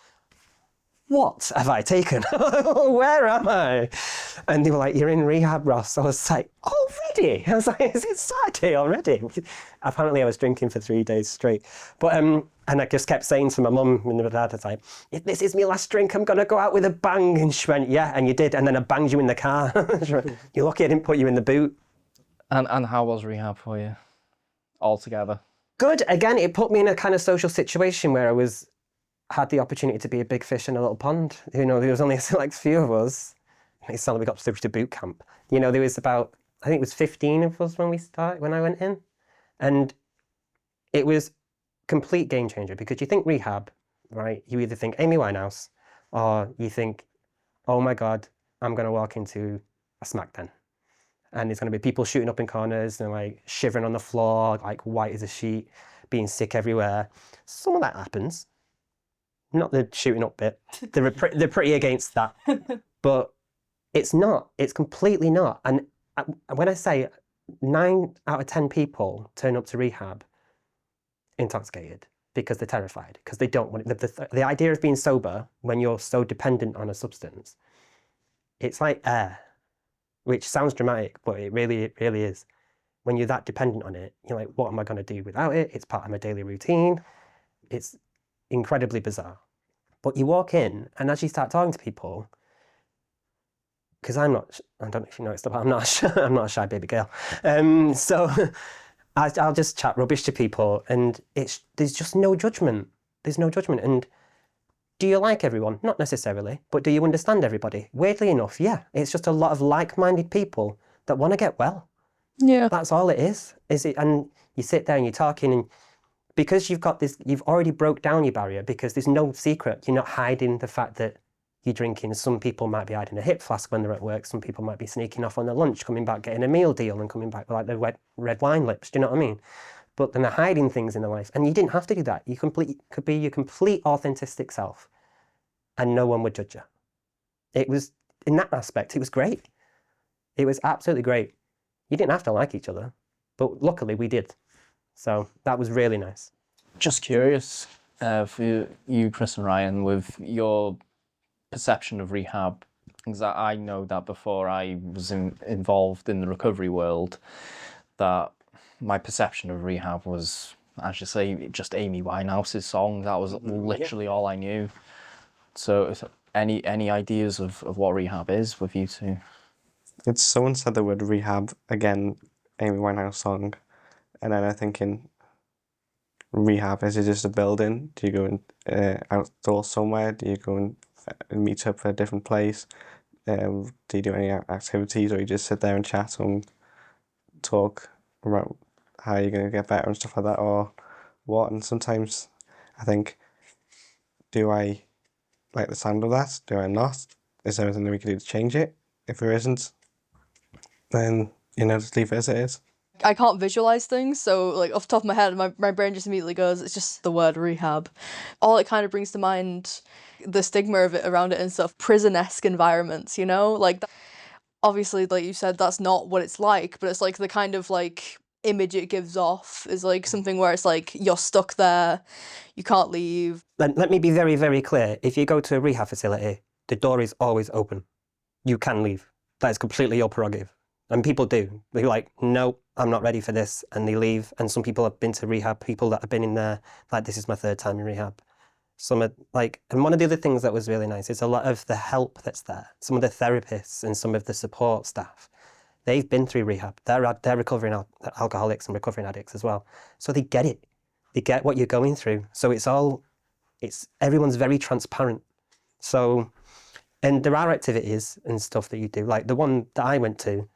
what have I taken? Where am I? And they were like, you're in rehab, Ross. I was like, already? I was like, is it Saturday already? Apparently I was drinking for 3 days straight. But and I just kept saying to my mum and my dad, I was like, if this is my last drink, I'm going to go out with a bang. And she went, yeah, and you did. And then I banged you in the car. You're lucky I didn't put you in the boot. And how was rehab for you altogether? Good. Again, it put me in a kind of social situation where I had the opportunity to be a big fish in a little pond. You know, there was only a select few of us. It's not like we got through to boot camp. You know, there was about, I think it was 15 of us when I went in. And it was complete game changer, because you think rehab, right? You either think Amy Winehouse, or you think, oh my God, I'm going to walk into a smack den. And there's going to be people shooting up in corners and like shivering on the floor, like white as a sheet, being sick everywhere. Some of that happens. Not the shooting up bit. They're pretty against that. But it's not. It's completely not. And when I say 9 out of 10 people turn up to rehab intoxicated because they're terrified, because they don't want it. The idea of being sober when you're so dependent on a substance, it's like air, which sounds dramatic, but it really is. When you're that dependent on it, you're like, what am I going to do without it? It's part of my daily routine. It's incredibly bizarre. But you walk in, and as you start talking to people, because I don't know if you noticed, but I'm not I'm not a shy baby girl. So I'll just chat rubbish to people, and there's just no judgment. There's no judgment. And do you like everyone? Not necessarily, but do you understand everybody? Weirdly enough, yeah. It's just a lot of like-minded people that want to get well. Yeah. That's all it is. And you sit there and you're talking, and because you've got this, you've already broke down your barrier, because there's no secret. You're not hiding the fact that you're drinking. Some people might be hiding a hip flask when they're at work. Some people might be sneaking off on their lunch, coming back, getting a meal deal and coming back with like the wet red wine lips. Do you know what I mean? But then they're hiding things in their life. And you didn't have to do that. You could be your complete authentic self and no one would judge you. It was, in that aspect, it was great. It was absolutely great. You didn't have to like each other, but luckily we did. So that was really nice. Just curious, for you, Kris and Ryan, with your perception of rehab, because I know that before I was involved in the recovery world, that my perception of rehab was, as you say, just Amy Winehouse's song. That was literally all I knew. So any ideas of what rehab is with you two? It's someone said the word rehab, again, Amy Winehouse song, and then I'm thinking, rehab, is it just a building? Do you go outdoors somewhere? Do you go and meet up at a different place? Do you do any activities, or you just sit there and chat and talk about how you're going to get better and stuff like that, or what? And sometimes I think, do I like the sound of that? Do I not? Is there anything that we can do to change it? If there isn't, then, just leave it as it is. I can't visualize things, so like off the top of my head, my brain just immediately goes, it's just the word rehab. All it kind of brings to mind, the stigma of it around it and stuff, prison-esque environments, like obviously, like you said, that's not what it's like, but it's like the kind of like image it gives off is like something where it's like you're stuck there, you can't leave. Let me be very, very clear. If you go to a rehab facility, the door is always open. You can leave. That is completely your prerogative. And people do. They're like, no, I'm not ready for this. And they leave. And some people have been to rehab, people that have been in there, like, this is my third time in rehab. Some are like, and one of the other things that was really nice is a lot of the help that's there. Some of the therapists and some of the support staff, they've been through rehab. They're recovering alcoholics and recovering addicts as well. So they get it. They get what you're going through. So everyone's very transparent. So, and there are activities and stuff that you do. Like the one that I went to,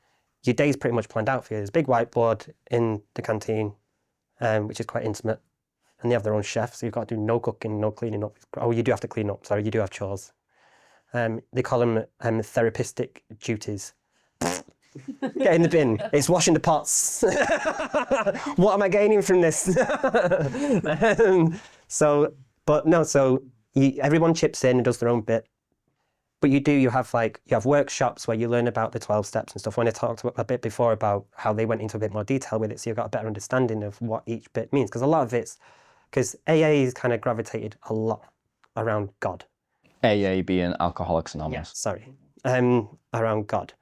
your day's pretty much planned out for you. There's a big whiteboard in the canteen, which is quite intimate. And they have their own chef, so you've got to do no cooking, no cleaning up. Oh, you do have to clean up, sorry, you do have chores. They call them therapeutic duties. Get in the bin. It's washing the pots. What am I gaining from this? Everyone chips in and does their own bit. But you have workshops where you learn about the 12 steps and stuff. When I talked a bit before about how they went into a bit more detail with it, so you've got a better understanding of what each bit means. Because a lot of because AA is kind of gravitated a lot around God. AA being Alcoholics Anonymous. Yes, sorry. Around God.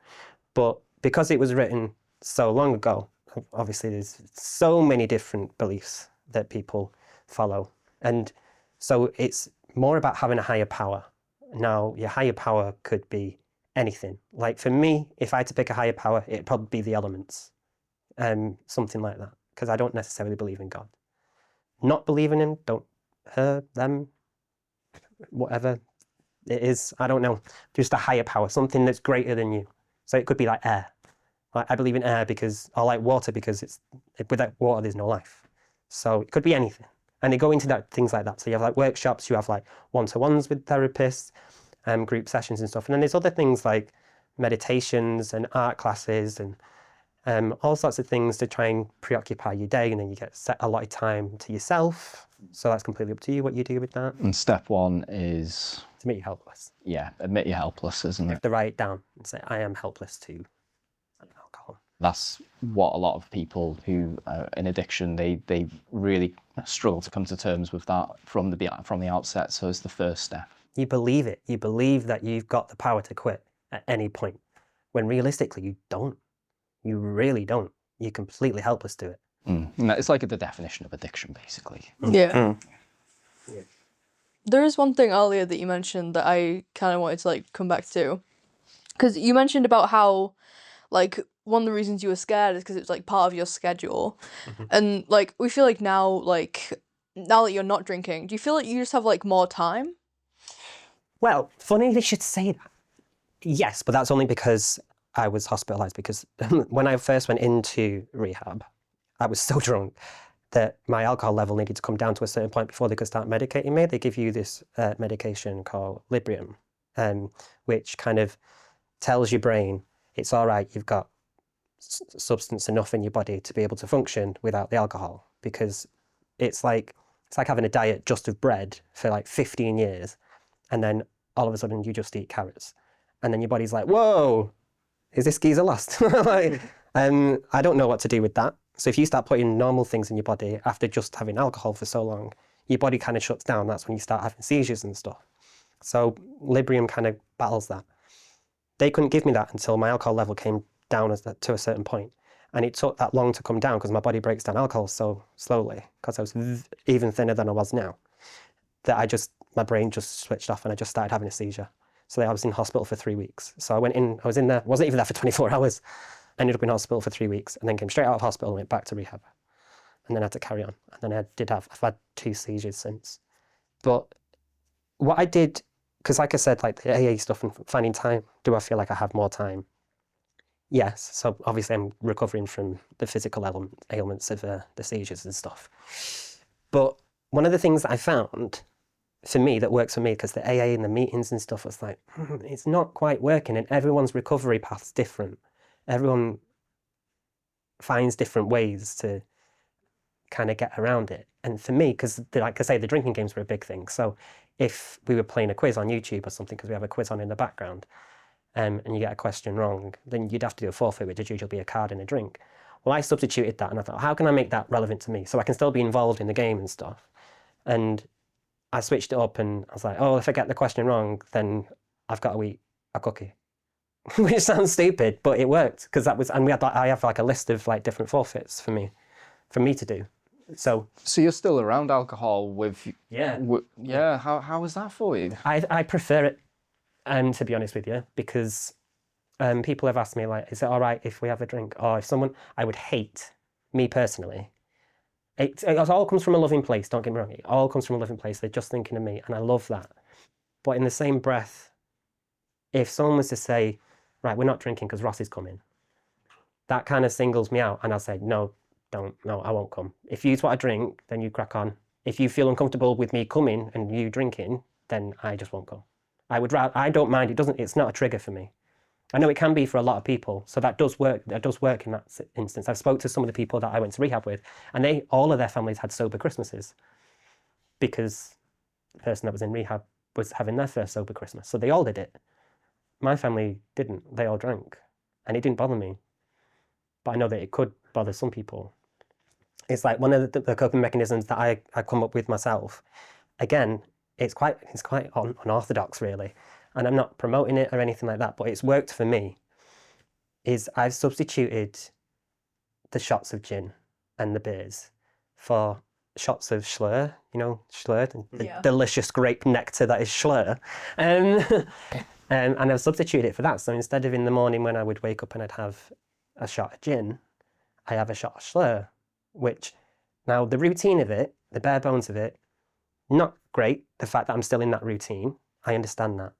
But because it was written so long ago, obviously there's so many different beliefs that people follow. And so it's more about having a higher power. Now, your higher power could be anything. Like for me, if I had to pick a higher power, it'd probably be the elements, something like that, because I don't necessarily believe in God. Not believing in him, don't hurt them, whatever it is, I don't know. Just a higher power, something that's greater than you. So it could be like air. Like I believe in air I like water because without water, there's no life. So it could be anything. And they go into things like that. So you have like workshops, you have like one-to-ones with therapists, group sessions and stuff. And then there's other things like meditations and art classes and all sorts of things to try and preoccupy your day. And then you get set a lot of time to yourself. So that's completely up to you what you do with that. And step one is? To admit you're helpless. Yeah, admit you're helpless, isn't it? You have to write it down and say, I am helpless to alcohol. That's what a lot of people who are in addiction, they really struggle to come to terms with that from the outset. So it's the first step. You believe it. You believe that you've got the power to quit at any point, when realistically you don't. You really don't. You're completely helpless to it. It's like the definition of addiction, basically. Yeah. Yeah. There is one thing earlier that you mentioned that I kind of wanted to come back to, Because you mentioned about how, like, one of the reasons you were scared is because it was, like, part of your schedule. And, like, we feel like now that you're not drinking, do you feel like you just have, like, more time? Well, funny they should say that. Yes, but that's only because I was hospitalised, because when I first went into rehab, I was so drunk that my alcohol level needed to come down to a certain point before they could start medicating me. They give you this medication called Librium, which kind of tells your brain it's all right, you've got substance enough in your body to be able to function without the alcohol, because it's like having a diet just of bread for like 15 years, and then all of a sudden you just eat carrots, and then your body's like, whoa, is this geezer lost? I don't know what to do with that. So if you start putting normal things in your body after just having alcohol for so long, your body kind of shuts down. That's when you start having seizures and stuff. So Librium kind of battles that. They couldn't give me that until my alcohol level came down to a certain point. And it took that long to come down because my body breaks down alcohol so slowly, because I was even thinner than I was now, that my brain just switched off and I just started having a seizure. So I was in hospital for 3 weeks. So I was in there, wasn't even there for 24 hours. Ended up in hospital for 3 weeks, and then came straight out of hospital and went back to rehab, and then had to carry on. And then I've had 2 seizures since. But what I did, because like I said, like the AA stuff and finding time, do I feel like I have more time? Yes. So obviously I'm recovering from the physical ailments of the seizures and stuff. But one of the things that I found for me that works for me, because the AA and the meetings and stuff was like, it's not quite working, and everyone's recovery path's different. Everyone finds different ways to kind of get around it. And for me, because like I say, the drinking games were a big thing. So if we were playing a quiz on YouTube or something, because we have a quiz on in the background, and you get a question wrong, then you'd have to do a forfeit, which would usually be a card and a drink. Well, I substituted that, and I thought, how can I make that relevant to me so I can still be involved in the game and stuff? And I switched it up, and I was like, oh, if I get the question wrong, then I've got to eat a cookie. Which sounds stupid, but it worked, because I have like a list of like different forfeits for me to do. So you're still around alcohol with... Yeah. Yeah, how was that for you? I prefer it, to be honest with you, because people have asked me, like, is it all right if we have a drink? Or if someone, I would hate, me personally, it all comes from a loving place, don't get me wrong, it all comes from a loving place, they're just thinking of me, and I love that. But in the same breath, if someone was to say, right, we're not drinking because Ross is coming, that kind of singles me out, and I'll say, no, I won't come. If you want to drink, then you crack on. If you feel uncomfortable with me coming and you drinking, then I just won't come. I don't mind, it's not a trigger for me. I know it can be for a lot of people, so that does work in that instance. I've spoke to some of the people that I went to rehab with, and all of their families had sober Christmases, because the person that was in rehab was having their first sober Christmas, so they all did it. My family didn't. They all drank, and it didn't bother me. But I know that it could bother some people. It's like one of the coping mechanisms that I come up with myself. Again, it's quite unorthodox, really, and I'm not promoting it or anything like that, but it's worked for me, is I've substituted the shots of gin and the beers for shots of Schlur, Schlur, the delicious grape nectar that is Schlur. And I've substituted it for that. So instead of in the morning when I would wake up and I'd have a shot of gin, I have a shot of Schlur, which now the routine of it, the bare bones of it, not great. The fact that I'm still in that routine, I understand that.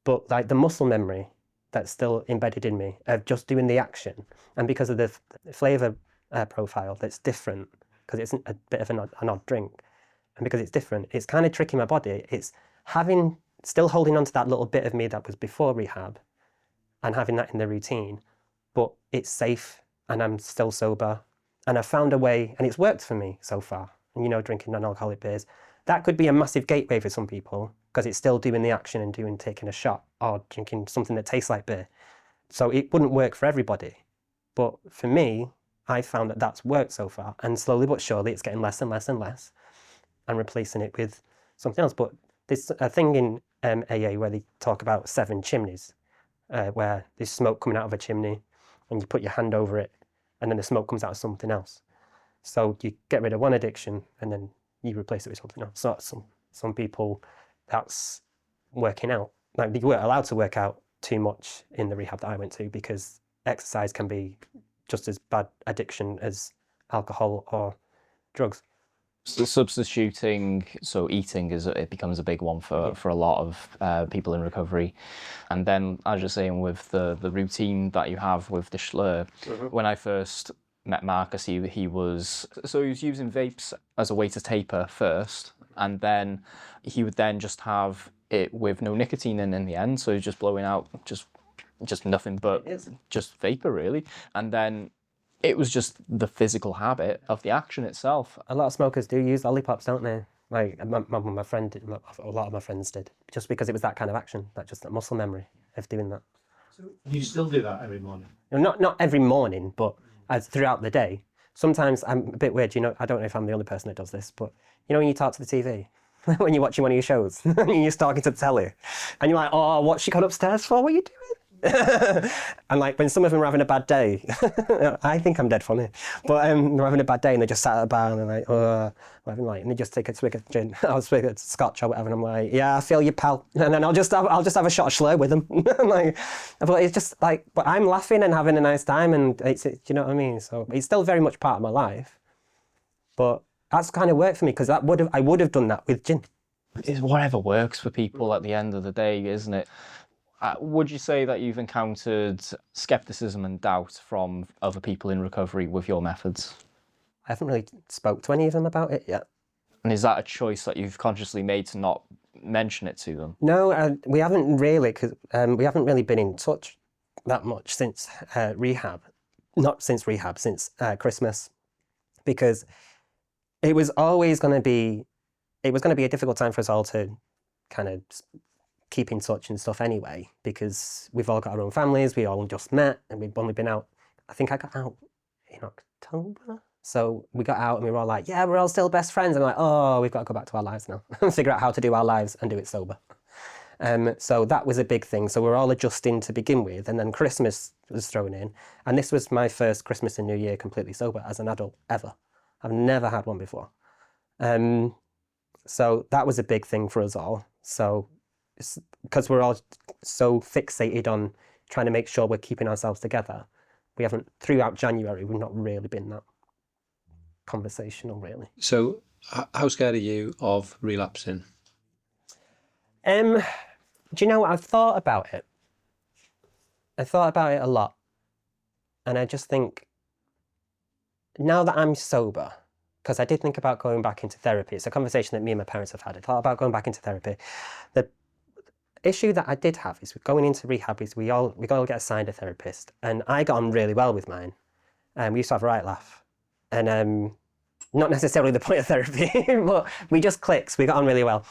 But like the muscle memory that's still embedded in me of just doing the action, and because of the flavour profile that's different, because it's a bit of an odd drink, and because it's different, it's kind of tricking my body. It's still holding on to that little bit of me that was before rehab and having that in the routine, but it's safe and I'm still sober, and I've found a way, and it's worked for me so far. And drinking non-alcoholic beers, that could be a massive gateway for some people, because it's still doing the action and taking a shot or drinking something that tastes like beer. So it wouldn't work for everybody. But for me, I found that that's worked so far, and slowly but surely it's getting less and less and less, and replacing it with something else. But there's a thing in AA where they talk about 7 chimneys, where there's smoke coming out of a chimney, and you put your hand over it, and then the smoke comes out of something else. So you get rid of one addiction, and then you replace it with something else. So some people, that's working out. Like, you weren't allowed to work out too much in the rehab that I went to, because exercise can be just as bad addiction as alcohol or drugs. So substituting, so eating it becomes a big one for a lot of people in recovery. And then, as you're saying, with the routine that you have with the Schlur, when I first met Marcus, he was using vapes as a way to taper first, and then he would then just have it with no nicotine in the end, so just blowing out just nothing but just vapor really. And then it was just the physical habit of the action itself. A lot of smokers do use lollipops, don't they? Like my friend did, a lot of my friends did, just because it was that kind of action, that muscle memory of doing that. So you still do that every morning? Not every morning, but as throughout the day. Sometimes I'm a bit weird, I don't know if I'm the only person that does this, but when you talk to the TV, when you're watching one of your shows, and you're talking to the telly, and you're like, oh, what's she gone upstairs for? What are you doing? And like when some of them are having a bad day, I think I'm dead funny, but they're having a bad day and they're just sat at a bar and they're like, oh, and they just take a swig of gin, or a swig of scotch or whatever, and I'm like, yeah, I feel you, pal, and then I'll just have a shot of Schlur with them. Like, but it's just like, but I'm laughing and having a nice time, and do you know what I mean? So it's still very much part of my life, but that's kind of worked for me, because I would have done that with gin. It's whatever works for people at the end of the day, isn't it? Would you say that you've encountered skepticism and doubt from other people in recovery with your methods? I haven't really spoke to any of them about it yet. And is that a choice that you've consciously made to not mention it to them? No, we haven't really, because we haven't really been in touch that much since rehab. Not since rehab, since Christmas, because it was always going to be a difficult time for us all to kind of keep in touch and stuff anyway, because we've all got our own families, we all just met, and we've only been out, I think I got out in October. So we got out and we were all like, yeah, we're all still best friends. And I'm like, oh, we've got to go back to our lives now and figure out how to do our lives and do it sober. So that was a big thing. So we're all adjusting to begin with. And then Christmas was thrown in. And this was my first Christmas and New Year completely sober as an adult ever. I've never had one before. So that was a big thing for us all. So because we're all so fixated on trying to make sure we're keeping ourselves together, we haven't, throughout January, we've not really been that conversational, really. So how scared are you of relapsing? Do you know what? I've thought about it. I thought about it a lot. And I just think, now that I'm sober, because I did think about going back into therapy. It's a conversation that me and my parents have had. I thought about going back into therapy. The issue that I did have is with going into rehab is we all get assigned a therapist, and I got on really well with mine. We used to have a right laugh, and not necessarily the point of therapy, but we just clicked. We got on really well,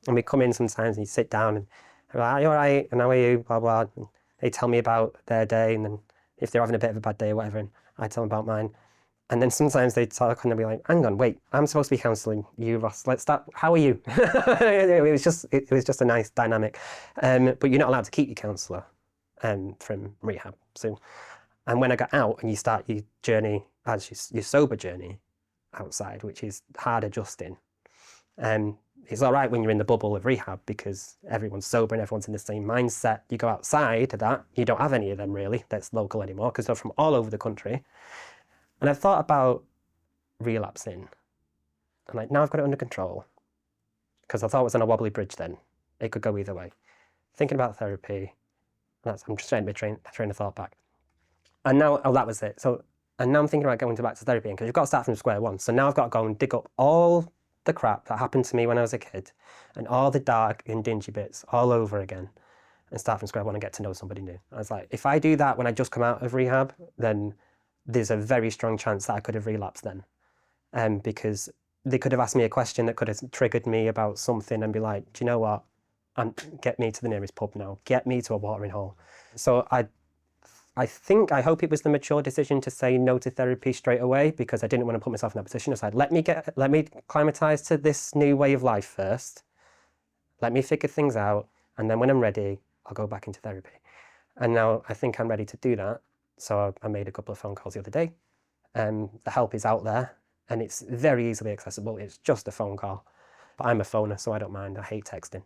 and we come in sometimes and you sit down and I'm like, "Are you all right? And how are you?" Blah blah. And they tell me about their day, and then if they're having a bit of a bad day or whatever, and I tell them about mine. And then sometimes they talk and they'll be like, hang on, wait, I'm supposed to be counselling you, Ross. Let's start. How are you? It was just a nice dynamic. But you're not allowed to keep your counsellor from rehab. So, and when I got out and you start your journey, as your sober journey outside, which is hard adjusting, it's all right when you're in the bubble of rehab because everyone's sober and everyone's in the same mindset. You go outside of that, you don't have any of them really that's local anymore because they're from all over the country. And I've thought about relapsing. And like, now I've got it under control. Because I thought it was on a wobbly bridge then. It could go either way. Thinking about therapy, I'm just trying to train of thought back. And now, that was it. And now I'm thinking about going back to therapy because you've got to start from square one. So now I've got to go and dig up all the crap that happened to me when I was a kid and all the dark and dingy bits all over again and start from square one and get to know somebody new. I was like, if I do that when I just come out of rehab, then there's a very strong chance that I could have relapsed then. Because they could have asked me a question that could have triggered me about something and be like, do you know what? Get me to the nearest pub now. Get me to a watering hole. So I hope it was the mature decision to say no to therapy straight away because I didn't want to put myself in that position. I was like, let me acclimatise to this new way of life first. Let me figure things out. And then when I'm ready, I'll go back into therapy. And now I think I'm ready to do that. So I made a couple of phone calls the other day. The help is out there and it's very easily accessible. It's just a phone call. But I'm a phoner, so I don't mind. I hate texting.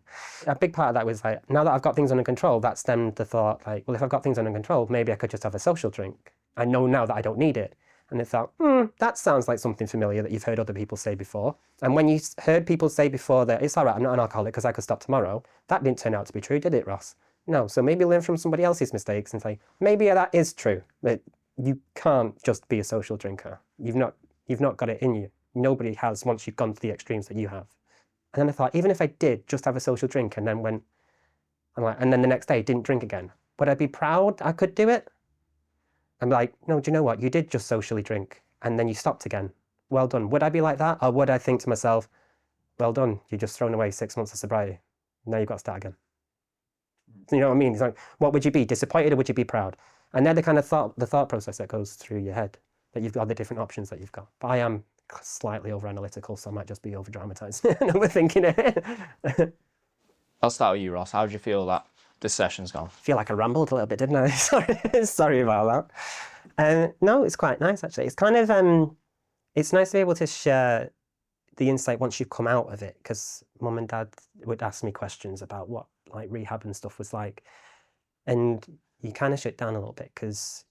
A big part of that was like, now that I've got things under control, that stemmed the thought like, well, if I've got things under control, maybe I could just have a social drink. I know now that I don't need it. And I thought, that sounds like something familiar that you've heard other people say before. And when you heard people say before that it's all right, I'm not an alcoholic because I could stop tomorrow, that didn't turn out to be true, did it, Ross? No. So maybe learn from somebody else's mistakes and say, maybe that is true, that you can't just be a social drinker. You've not got it in you. Nobody has once you've gone to the extremes that you have. And then I thought, even if I did just have a social drink and then and then the next day didn't drink again, would I be proud I could do it? I'm like, no, do you know what? You did just socially drink and then you stopped again. Well done. Would I be like that? Or would I think to myself, well done, you just thrown away 6 months of sobriety. Now you've got to start again. You know what I mean? It's like, what would you be? Disappointed or would you be proud? And they're the kind of thought process that goes through your head, that you've got the different options that you've got. But I am slightly over analytical, so I might just be over dramatized and overthinking it. I'll start with you, Ross. How do you feel that this session's gone? I feel like I rambled a little bit, didn't I? Sorry about that. No, it's quite nice actually. It's kind of it's nice to be able to share the insight once you've come out of it, because Mum and Dad would ask me questions about what like rehab and stuff was like, and you kind of shut down a little bit because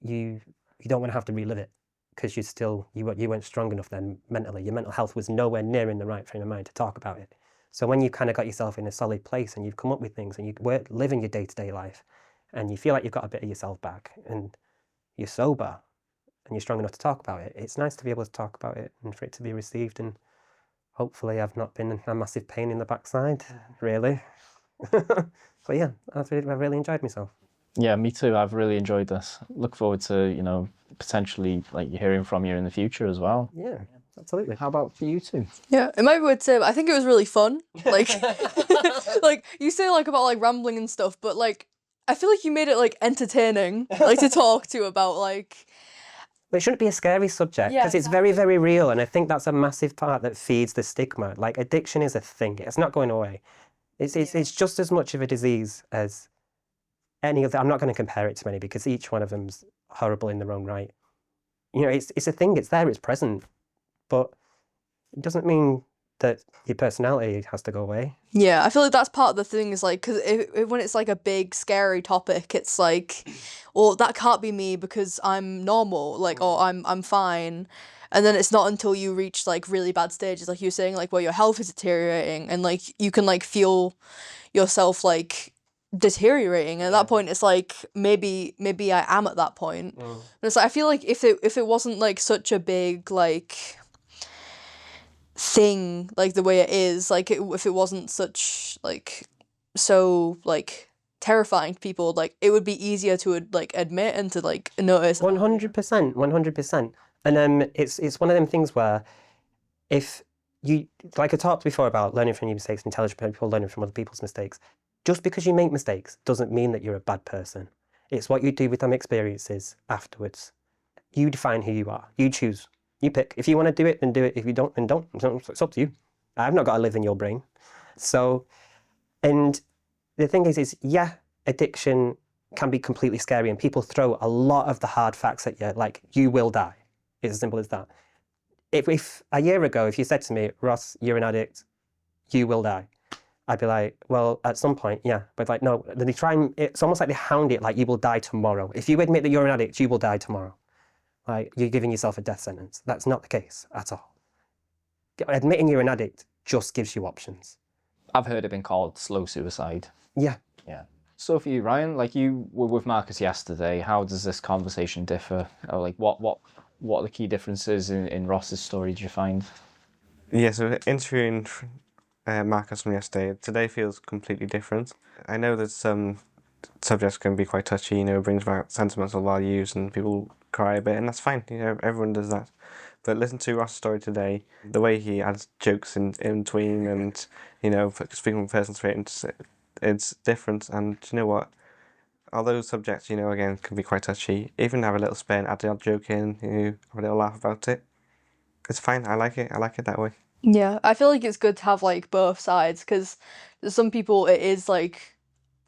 you don't want to have to relive it, because you weren't strong enough then mentally. Your mental health was nowhere near in the right frame of mind to talk about it. So when you've kind of got yourself in a solid place and you've come up with things and you live in your day-to-day life and you feel like you've got a bit of yourself back and you're sober and you're strong enough to talk about it, it's nice to be able to talk about it and for it to be received, and hopefully I've not been a massive pain in the backside, really. So yeah, I've really enjoyed myself. Yeah, me too. I've really enjoyed this. Look forward to, potentially like hearing from you in the future as well. Yeah, absolutely. How about for you two? Yeah, it might be weird to say, but I think it was really fun. Like, like you say like about like rambling and stuff, but like I feel like you made it like entertaining, like to talk to about like. But it shouldn't be a scary subject because it's very, very real, and I think that's a massive part that feeds the stigma. Like addiction is a thing; it's not going away. It's just as much of a disease as any other. I'm not going to compare it to any because each one of them's horrible in their own right. It's a thing. It's there. It's present, but it doesn't mean that your personality has to go away. Yeah, I feel like that's part of the thing is like, because when it's like a big scary topic, it's like, well, that can't be me because I'm normal, like, or I'm fine. And then it's not until you reach like really bad stages, like you're saying, like where your health is deteriorating and like you can like feel yourself like deteriorating. And at that point, it's like maybe I am at that point. And it's like I feel like if it wasn't like such a big like thing like the way it is, like if it wasn't such like so like terrifying to people, like it would be easier to like admit and to like notice. 100%. And it's one of them things where if you, like I talked before about learning from your mistakes, intelligent people learning from other people's mistakes, just because you make mistakes doesn't mean that you're a bad person. It's what you do with them experiences afterwards. You define who you are. You choose. You pick. If you want to do it, then do it. If you don't, then don't. It's up to you. I've not got to live in your brain. So, and the thing is yeah, addiction can be completely scary and people throw a lot of the hard facts at you, like you will die. It's as simple as that. If a year ago, if you said to me, Ross, you're an addict, you will die, I'd be like, well, at some point, yeah. But like, no, they try and, it's almost like they hound it, like you will die tomorrow. If you admit that you're an addict, you will die tomorrow. Like you're giving yourself a death sentence. That's not the case at all. Admitting you're an addict just gives you options. I've heard it been called slow suicide. Yeah. Yeah. So for you, Ryan, like you were with Marcus yesterday, how does this conversation differ? Or like what are the key differences in Ross's story did you find? Yeah, so interviewing Marcus from yesterday, today feels completely different. I know that some subjects can be quite touchy, brings back sentimental values and people cry a bit, and that's fine, everyone does that. But listen to Ross's story today, the way he adds jokes in between and, speaking from personal experience, it's different. And you know what? Although subjects, again, can be quite touchy, even have a little spin, add the odd joke in, have a little laugh about it. It's fine. I like it that way. Yeah, I feel like it's good to have like both sides, because some people it is like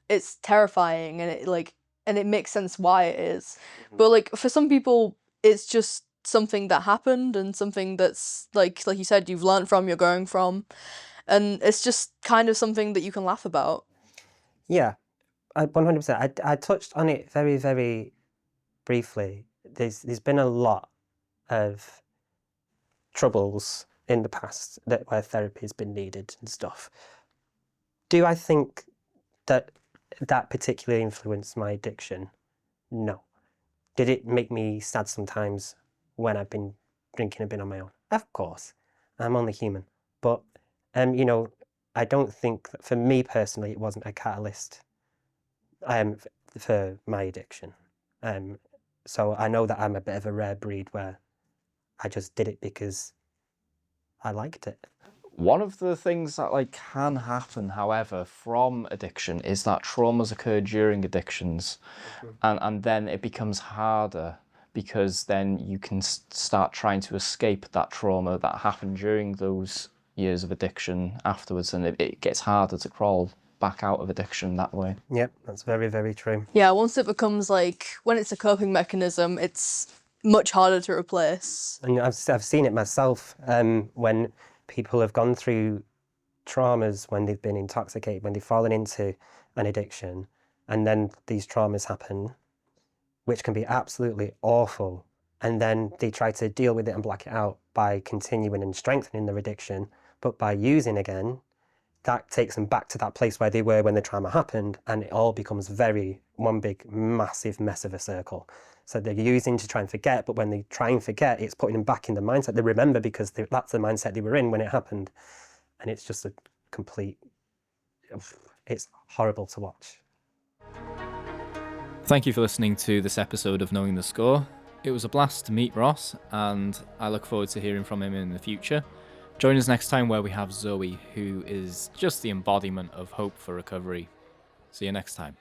it's terrifying and it makes sense why it is. But like for some people it's just something that happened and something that's like you said, you've learned from, you're growing from, and it's just kind of something that you can laugh about. Yeah, 100%. I touched on it very, very briefly. There's been a lot of troubles in the past where therapy has been needed and stuff. Do I think that particularly influenced my addiction? No. Did it make me sad sometimes when I've been drinking a bit on my own? Of course. I'm only human. But, I don't think that for me personally, it wasn't a catalyst for my addiction. So I know that I'm a bit of a rare breed where I just did it because I liked it. One of the things that can happen, however, from addiction is that traumas occur during addictions, and then it becomes harder because then you can start trying to escape that trauma that happened during those years of addiction afterwards, and it gets harder to crawl back out of addiction that way. Yep, that's very, very true. Yeah, once it becomes when it's a coping mechanism, it's much harder to replace. And I've seen it myself when people have gone through traumas, when they've been intoxicated, when they've fallen into an addiction, and then these traumas happen, which can be absolutely awful. And then they try to deal with it and block it out by continuing and strengthening their addiction. But by using again, that takes them back to that place where they were when the trauma happened, and it all becomes one big, massive mess of a circle. So they're using to try and forget, but when they try and forget, it's putting them back in the mindset they remember because that's the mindset they were in when it happened. And it's just a complete, it's horrible to watch. Thank you for listening to this episode of Knowing the Score. It was a blast to meet Ross, and I look forward to hearing from him in the future. Join us next time where we have Zoe, who is just the embodiment of hope for recovery. See you next time.